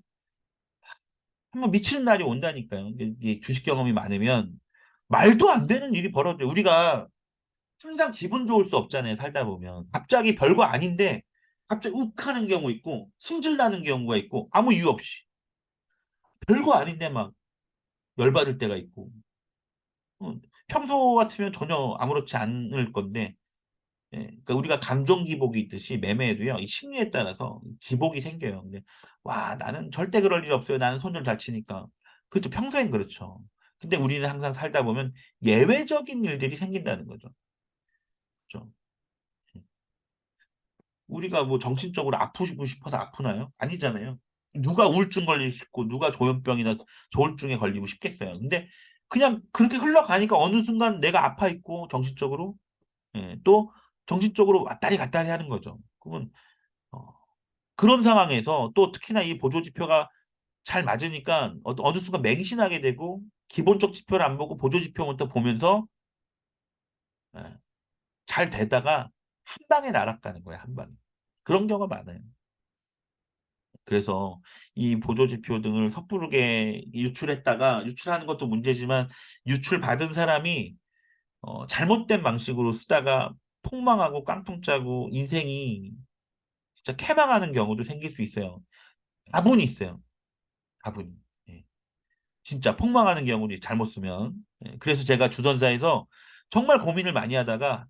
한번 미치는 날이 온다니까요. 이게 주식 경험이 많으면 말도 안 되는 일이 벌어져요. 우리가 항상 기분 좋을 수 없잖아요. 살다 보면. 갑자기 별거 아닌데 갑자기 욱 하는 경우 있고 승질 나는 경우가 있고 아무 이유 없이. 별거 아닌데 막 열받을 때가 있고. 어, 평소 같으면 전혀 아무렇지 않을 건데 예, 그러니까 우리가 감정 기복이 있듯이 매매에도요. 이 심리에 따라서 기복이 생겨요. 근데 와 나는 절대 그럴 일 없어요. 나는 손절 잘 치니까. 그렇죠. 평소엔 그렇죠. 근데 우리는 항상 살다 보면 예외적인 일들이 생긴다는 거죠. 그렇죠. 우리가 뭐 정신적으로 아프고 싶어서 아프나요? 아니잖아요. 누가 우울증 걸리고 싶고 누가 조현병이나 조울증에 걸리고 싶겠어요. 근데 그냥 그렇게 흘러가니까 어느 순간 내가 아파 있고 정신적으로 예, 또 정신적으로 왔다리 갔다리 하는 거죠. 그러면 어, 그런 상황에서 또 특히나 이 보조지표가 잘 맞으니까 어느 순간 맹신하게 되고 기본적 지표를 안 보고 보조지표부터 보면서 예, 잘 되다가 한 방에 날아가는 거예요. 한 방에. 그런 경우가 많아요. 그래서 이 보조지표 등을 섣부르게 유출했다가 유출하는 것도 문제지만 유출받은 사람이 잘못된 방식으로 쓰다가 폭망하고 깡통 짜고 인생이 진짜 캐망하는 경우도 생길 수 있어요. 다분히 있어요. 다분히. 예. 진짜 폭망하는 경우도 잘못 쓰면. 예. 그래서 제가 주전자에서 정말 고민을 많이 하다가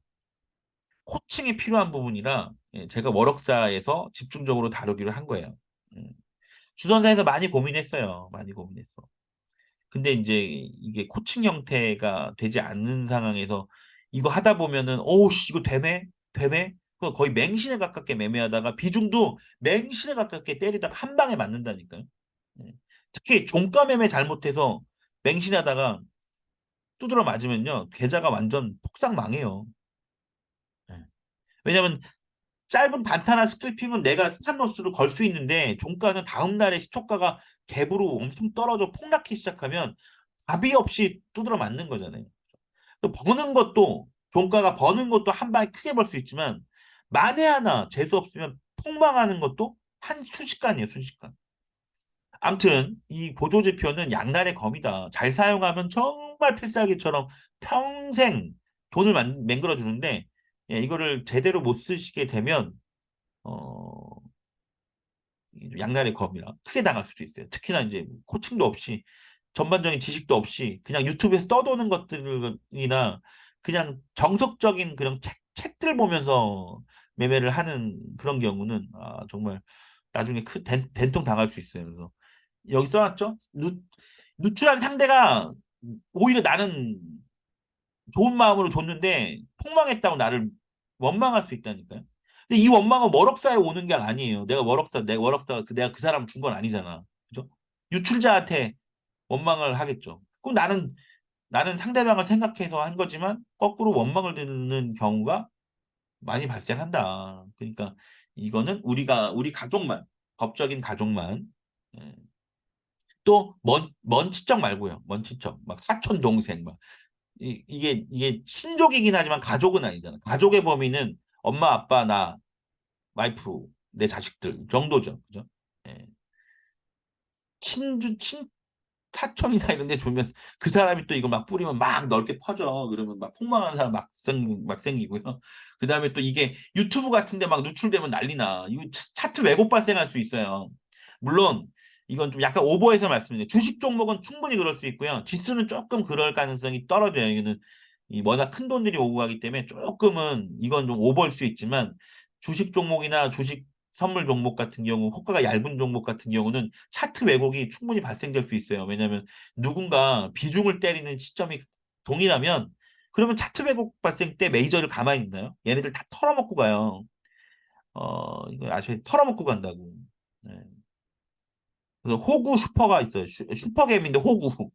코칭이 필요한 부분이라 예, 제가 월역사에서 집중적으로 다루기를 한 거예요. 예. 주전자에서 많이 고민했어요. 많이 고민했어. 근데 이제 이게 코칭 형태가 되지 않는 상황에서 이거 하다 보면은 씨 이거 되네? 되네? 그 거의 맹신에 가깝게 매매하다가 비중도 맹신에 가깝게 때리다가 한 방에 맞는다니까요. 예. 특히 종가 매매 잘못해서 맹신하다가 두드러 맞으면요. 계좌가 완전 폭삭 망해요. 예. 왜냐면 짧은 단타나 스크래핑은 내가 스탑로스를 걸 수 있는데 종가는 다음 날에 시초가가 갭으로 엄청 떨어져 폭락하기 시작하면 답이 없이 두드러 맞는 거잖아요. 또 버는 것도 종가가 버는 것도 한 방에 크게 벌 수 있지만 만에 하나 재수 없으면 폭망하는 것도 한 순식간이에요, 순식간. 암튼 이 보조지표는 양날의 검이다. 잘 사용하면 정말 필살기처럼 평생 돈을 맹글어 주는데 예, 이거를 제대로 못 쓰시게 되면 어, 양날의 검이라 크게 당할 수도 있어요. 특히나 이제 코칭도 없이 전반적인 지식도 없이 그냥 유튜브에서 떠도는 것들이나 그냥 정석적인 그런 책들 보면서 매매를 하는 그런 경우는 정말 나중에 된통 당할 수 있어요. 그래서 여기 써놨죠? 누출한 상대가 오히려 나는 좋은 마음으로 줬는데 폭망했다고 나를 원망할 수 있다니까요. 근데 이 원망은 월업사에 오는 게 아니에요. 내가 그 사람 준 건 아니잖아. 그죠? 유출자한테 원망을 하겠죠. 그럼 나는 상대방을 생각해서 한 거지만 거꾸로 원망을 듣는 경우가 많이 발생한다. 그러니까 이거는 우리 가족만, 법적인 가족만 예. 또 먼 친척 말고요. 먼 친척 막 사촌 동생 막 이게 친족이긴 하지만 가족은 아니잖아. 가족의 범위는 엄마, 아빠, 나, 와이프, 내 자식들 정도죠. 그죠? 예. 친 사촌이나 이런 데 주면 그 사람이 또 이거 막 뿌리면 막 넓게 퍼져. 그러면 막 폭망하는 사람 막 생기고요. 그다음에 또 이게 유튜브 같은 데 막 노출되면 난리나. 이거 차트 왜곡 발생할 수 있어요. 물론 이건 좀 약간 오버해서 말씀드려요. 주식 종목은 충분히 그럴 수 있고요. 지수는 조금 그럴 가능성이 떨어져요. 이거는 워낙 큰 돈들이 오고 가기 때문에 조금은 이건 좀 오버일 수 있지만 주식 종목이나 주식 선물 종목 같은 경우, 호가가 얇은 종목 같은 경우는 차트 왜곡이 충분히 발생될 수 있어요. 왜냐하면 누군가 비중을 때리는 시점이 동일하면 그러면 차트 왜곡 발생 때 메이저를 가만히 있나요? 얘네들 다 털어먹고 가요. 이거 아셔야 털어먹고 간다고. 네. 그래서 호구 슈퍼가 있어요. 슈퍼겜인데 호구.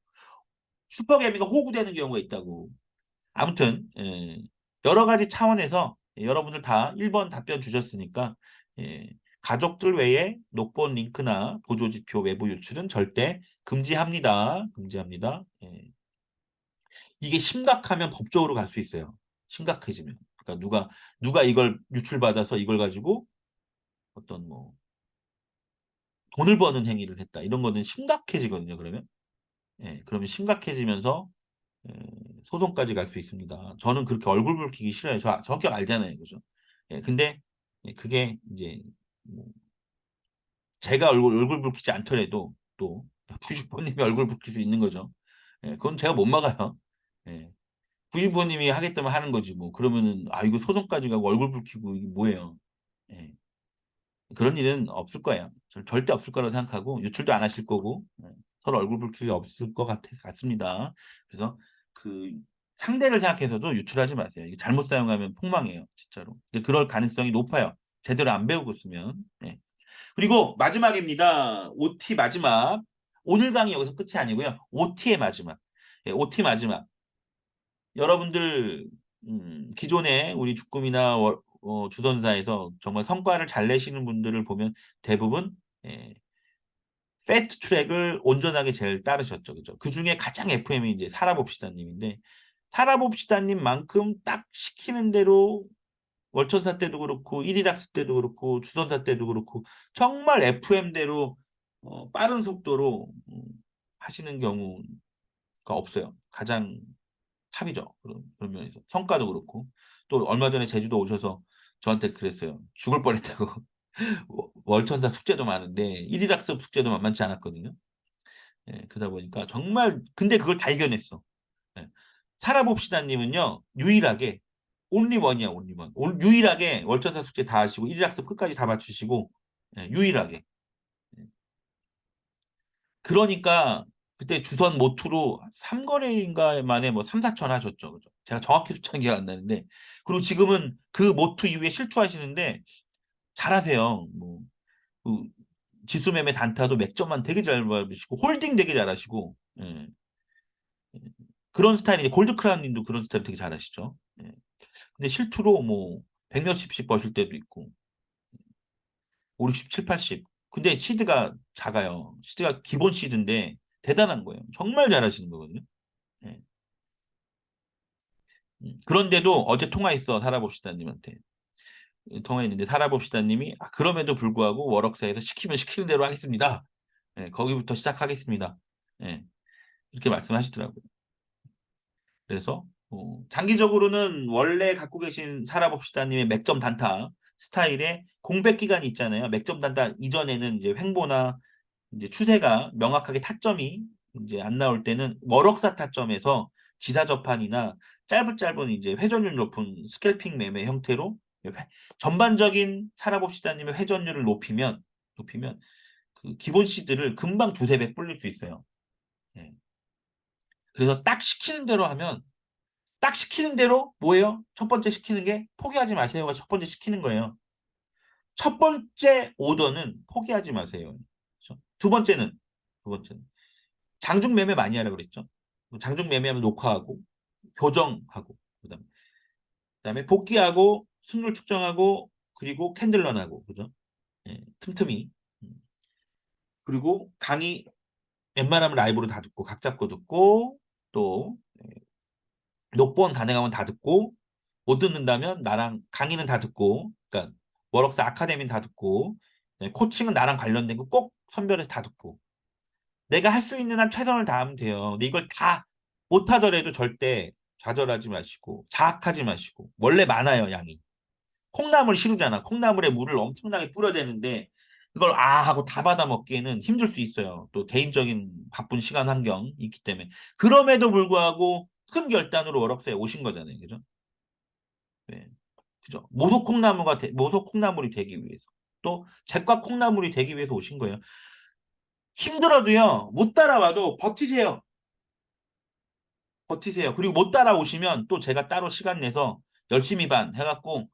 슈퍼겜이가 호구 되는 경우가 있다고. 아무튼 여러 가지 차원에서 여러분들 다 1번 답변 주셨으니까 예, 가족들 외에 녹본 링크나 보조지표 외부 유출은 절대 금지합니다. 금지합니다. 예. 이게 심각하면 법적으로 갈 수 있어요. 심각해지면. 그러니까 누가 이걸 유출받아서 이걸 가지고 어떤 뭐 돈을 버는 행위를 했다. 이런 거는 심각해지거든요. 그러면 심각해지면서 예, 소송까지 갈 수 있습니다. 저는 그렇게 얼굴 붉히기 싫어요. 저 성격 알잖아요. 그죠? 근데 그게 이제 뭐 제가 얼굴 붉히지 않더라도 또 부시포님이 얼굴 붉힐 수 있는 거죠. 그건 제가 못 막아요. 예. 부시포님이 하겠다면 하는 거지 뭐. 그러면은 이거 소송까지 가고 얼굴 붉히고 이게 뭐예요. 예. 그런 일은 없을 거예요. 절대 없을 거라고 생각하고 유출도 안 하실 거고 서로 얼굴 붉힐 일이 없을 것 같습니다. 그래서 그 상대를 생각해서도 유출하지 마세요. 이게 잘못 사용하면 폭망해요. 진짜로. 근데 그럴 가능성이 높아요. 제대로 안 배우고 있으면. 예. 그리고 마지막입니다. OT 마지막. 오늘 강의 여기서 끝이 아니고요. OT의 마지막. OT 마지막. 여러분들 기존에 우리 주금이나 주선사에서 정말 성과를 잘 내시는 분들을 보면 대부분 예, 패스트 트랙을 온전하게 제일 따르셨죠. 그죠? 그 중에 가장 FM이 이제 살아봅시다님인데 살아봅시다님만큼 딱 시키는 대로 월천사 때도 그렇고 일일학스 때도 그렇고 주선사 때도 그렇고 정말 FM대로 빠른 속도로 하시는 경우가 없어요. 가장 탑이죠. 그런 면에서. 성과도 그렇고. 또 얼마 전에 제주도 오셔서 저한테 그랬어요. 죽을 뻔했다고. 월천사 숙제도 많은데 일일학습 숙제도 만만치 않았거든요. 그러다 보니까 정말 근데 그걸 다 이겨냈어. 예. 살아봅시다님은요. 유일하게 온리원이야 온리원. 유일하게 월천사 숙제 다 하시고 일일학습 끝까지 다 맞추시고 유일하게. 예. 그러니까 그때 주선 모투로 3거래인가 만에 뭐 3, 4천 하셨죠. 그죠? 제가 정확히 숫자는 기억 안 나는데. 그리고 지금은 그 모투 이후에 실투하시는데 잘하세요. 그 지수 매매 단타도 맥점만 되게 잘 밟으시고 홀딩 되게 잘하시고 예. 그런 스타일이 골드크라운 님도 그런 스타일 되게 잘하시죠. 근데 실투로 뭐 백몇십씩 버실 때도 있고 5, 60, 7, 80. 근데 시드가 작아요. 시드가 기본 시드인데 대단한 거예요. 정말 잘하시는 거거든요. 예. 그런데도 어제 통화했어, 살아봅시다님한테. 통화했는데 살아봅시다님이 그럼에도 불구하고 워럭사에서 시키면 시키는 대로 하겠습니다. 예, 거기부터 시작하겠습니다. 예, 이렇게 말씀하시더라고요. 그래서 장기적으로는 원래 갖고 계신 살아봅시다님의 맥점 단타 스타일의 공백 기간이 있잖아요. 맥점 단타 이전에는 이제 횡보나 이제 추세가 명확하게 타점이 이제 안 나올 때는 월억사 타점에서 지사 접판이나 짧은 이제 회전율 높은 스캘핑 매매 형태로 전반적인 살아봅시다님의 회전율을 높이면 그 기본 시드를 금방 두세 배 불릴 수 있어요. 예. 그래서 딱 시키는 대로 하면 딱 시키는 대로 뭐예요? 첫 번째 시키는 게 포기하지 마세요가 첫 번째 시키는 거예요. 첫 번째 오더는 포기하지 마세요. 그렇죠? 두 번째는 장중 매매 많이 하라고 그랬죠. 장중 매매하면 녹화하고 교정하고 그다음에 복귀하고 승률 측정하고 그리고 캔들런하고 그죠? 예, 틈틈이 그리고 강의 웬만하면 라이브로 다 듣고 각 잡고 듣고 또 녹본 가능하면 다 듣고 못 듣는다면 나랑 강의는 다 듣고 그러니까 워럭스 아카데미는 다 듣고 코칭은 나랑 관련된 거 꼭 선별해서 다 듣고 내가 할 수 있는 한 최선을 다하면 돼요. 근데 이걸 다 못하더라도 절대 좌절하지 마시고 자학하지 마시고 원래 많아요 양이. 콩나물 시루잖아. 콩나물에 물을 엄청나게 뿌려야 되는데 그걸 하고 다 받아 먹기에는 힘들 수 있어요. 또 개인적인 바쁜 시간 환경 있기 때문에 그럼에도 불구하고 큰 결단으로 워럭스에 오신 거잖아요. 그죠? 네. 그죠? 모속 콩나물이 되기 위해서 또 제과 콩나물이 되기 위해서 오신 거예요. 힘들어도요 못 따라와도 버티세요. 버티세요. 그리고 못 따라오시면 또 제가 따로 시간 내서 열심히 반 해갖고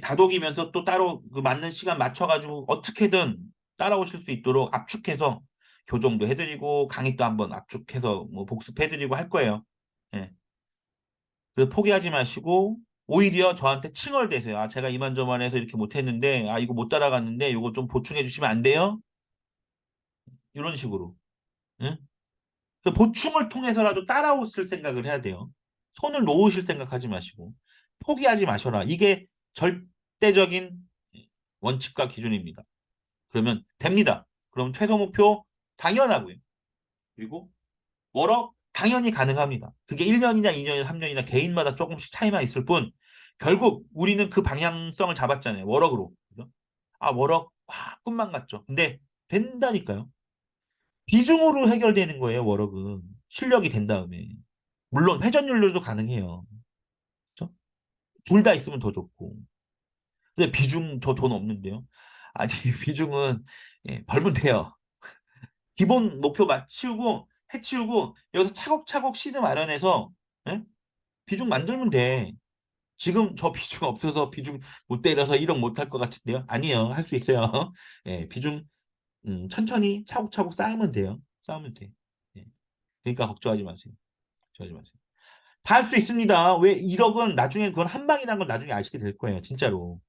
다독이면서 또 따로 그 맞는 시간 맞춰가지고 어떻게든 따라오실 수 있도록 압축해서 교정도 해드리고 강의도 한번 압축해서 뭐 복습해드리고 할 거예요. 예. 그래서 포기하지 마시고 오히려 저한테 칭얼대세요. 제가 이만저만해서 이렇게 못했는데 이거 못 따라갔는데 이거 좀 보충해 주시면 안 돼요? 이런 식으로. 예? 그 보충을 통해서라도 따라오실 생각을 해야 돼요. 손을 놓으실 생각하지 마시고 포기하지 마셔라. 이게 절대적인 원칙과 기준입니다. 그러면 됩니다. 그럼 최소 목표 당연하고요. 그리고 워럭 당연히 가능합니다. 그게 1년이냐 2년이냐 3년이냐 개인마다 조금씩 차이만 있을 뿐 결국 우리는 그 방향성을 잡았잖아요. 워럭으로. 그죠? 워럭 꿈만 같죠. 근데 된다니까요. 비중으로 해결되는 거예요. 워럭은. 실력이 된 다음에. 물론 회전율로도 가능해요. 그렇죠? 둘 다 있으면 더 좋고. 근데 비중 저 돈 없는데요. 아니 비중은 벌면 돼요. 기본 목표 맞추고 해치우고 여기서 차곡차곡 시드 마련해서 예? 비중 만들면 돼. 지금 저 비중 없어서 비중 못 때려서 1억 못 할 것 같은데요. 아니에요. 할 수 있어요. 비중 천천히 차곡차곡 쌓으면 돼요. 쌓으면 돼. 예. 그러니까 걱정하지 마세요. 걱정하지 마세요. 다 할 수 있습니다. 왜 1억은 나중에 그건 한 방이라는 걸 나중에 아시게 될 거예요. 진짜로.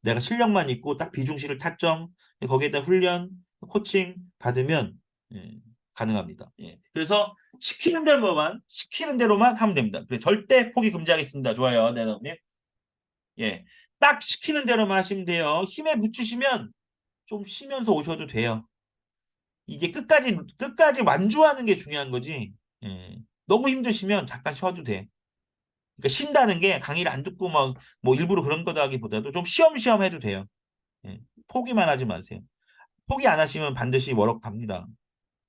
내가 실력만 있고 딱 비중실을 타점 거기에다 훈련 코칭 받으면 예, 가능합니다. 예. 그래서 시키는 대로만 하면 됩니다. 그래, 절대 포기 금지하겠습니다. 좋아요, 네, 네. 예, 딱 시키는 대로만 하시면 돼요. 힘에 붙이시면 좀 쉬면서 오셔도 돼요. 이게 끝까지 완주하는 게 중요한 거지. 예. 너무 힘드시면 잠깐 쉬어도 돼. 그러니까 쉰다는 게 강의를 안 듣고 막 뭐 일부러 그런 거다 하기보다도 좀 쉬엄쉬엄 해도 돼요. 예. 포기만 하지 마세요. 포기 안 하시면 반드시 워럭 갑니다.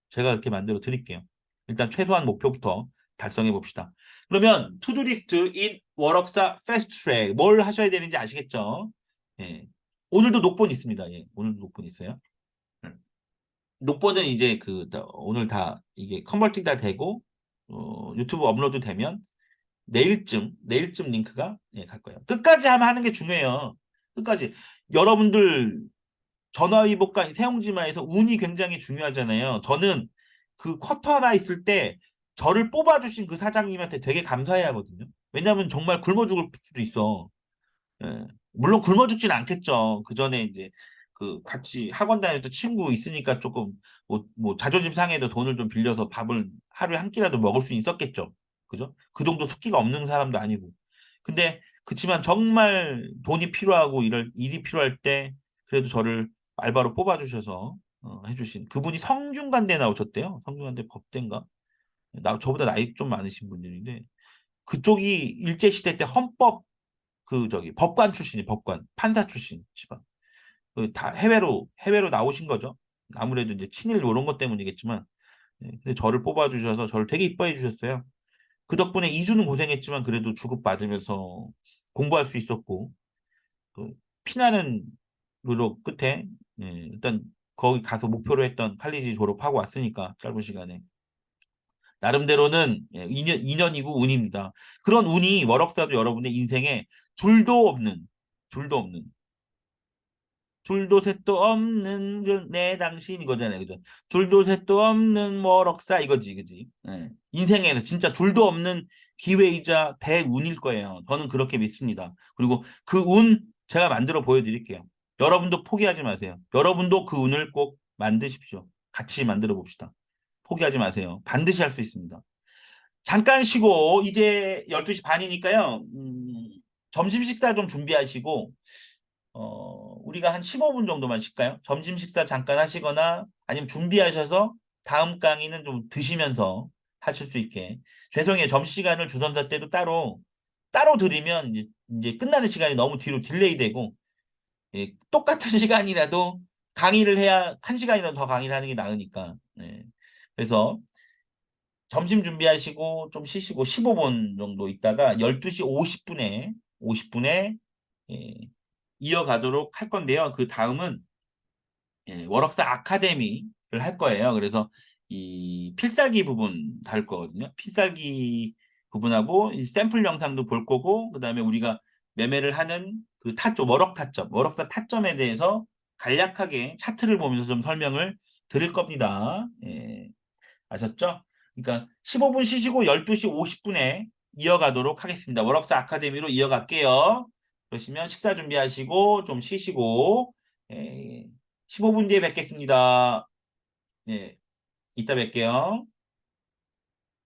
제가 이렇게 만들어 드릴게요. 일단 최소한 목표부터 달성해 봅시다. 그러면 투두리스트 인 워럭사 패스트 트랙 뭘 하셔야 되는지 아시겠죠? 예. 오늘도 녹본 있습니다. 예. 오늘도 녹본 있어요. 녹본은 이제 오늘 다 이게 컨버팅 다 되고 유튜브 업로드 되면 내일쯤 링크가 갈 거예요. 끝까지 하는 게 중요해요. 끝까지 여러분들 전화위복과 세용지마에서 운이 굉장히 중요하잖아요. 저는 그 쿼터 하나 있을 때 저를 뽑아주신 그 사장님한테 되게 감사해야 하거든요. 왜냐하면 정말 굶어 죽을 수도 있어. 예. 물론 굶어 죽진 않겠죠. 그 전에 이제 그 같이 학원 다니던 친구 있으니까 조금 뭐 자존심 상해도 돈을 좀 빌려서 밥을 하루에 한 끼라도 먹을 수 있었겠죠. 그죠? 그 정도 숙기가 없는 사람도 아니고. 근데 그치만 정말 돈이 필요하고 일이 필요할 때 그래도 저를 알바로 뽑아주셔서 해주신 그분이 성균관대 나오셨대요. 성균관대 법대인가? 저보다 나이 좀 많으신 분들인데 그쪽이 일제시대 때 헌법 법관 출신이 법관 판사 출신 시방 다 해외로 나오신 거죠. 아무래도 이제 친일 이런 것 때문이겠지만 근데 저를 뽑아주셔서 저를 되게 이뻐해 주셨어요. 그 덕분에 2주는 고생했지만 그래도 주급받으면서 공부할 수 있었고 그 피나는 노력 끝에 일단 거기 가서 목표로 했던 칼리지 졸업하고 왔으니까 짧은 시간에 나름대로는 2년이고 운입니다. 그런 운이 월억사도 여러분의 인생에 둘도 없는 둘도 없는 둘도 셋도 없는 내 당신 이거잖아요. 그죠? 둘도 셋도 없는 월억사 이거지. 그지? 인생에는 진짜 둘도 없는 기회이자 대운일 거예요. 저는 그렇게 믿습니다. 그리고 그 운 제가 만들어 보여드릴게요. 여러분도 포기하지 마세요. 여러분도 그 운을 꼭 만드십시오. 같이 만들어 봅시다. 포기하지 마세요. 반드시 할 수 있습니다. 잠깐 쉬고 이제 12시 반이니까요. 점심 식사 좀 준비하시고 우리가 한 15분 정도만 쉴까요? 점심 식사 잠깐 하시거나 아니면 준비하셔서 다음 강의는 좀 드시면서 하실 수 있게. 죄송해요. 점심시간을 주선자 때도 따로 드리면 이제 끝나는 시간이 너무 뒤로 딜레이 되고 똑같은 시간이라도 강의를 해야 한 시간이라도 더 강의를 하는 게 나으니까. 그래서 점심 준비하시고 좀 쉬시고 15분 정도 있다가 12시 50분에 예, 이어가도록 할 건데요. 그 다음은 월억사 아카데미를 할 거예요. 그래서 이 필살기 부분 다룰 거거든요. 필살기 부분하고 이 샘플 영상도 볼 거고 그다음에 우리가 매매를 하는 그 타점, 월억사 타점에 대해서 간략하게 차트를 보면서 좀 설명을 드릴 겁니다. 아셨죠? 그러니까 15분 쉬시고 12시 50분에 이어가도록 하겠습니다. 월업사 아카데미로 이어갈게요. 그러시면 식사 준비하시고 좀 쉬시고 15분 뒤에 뵙겠습니다. 네, 이따 뵐게요.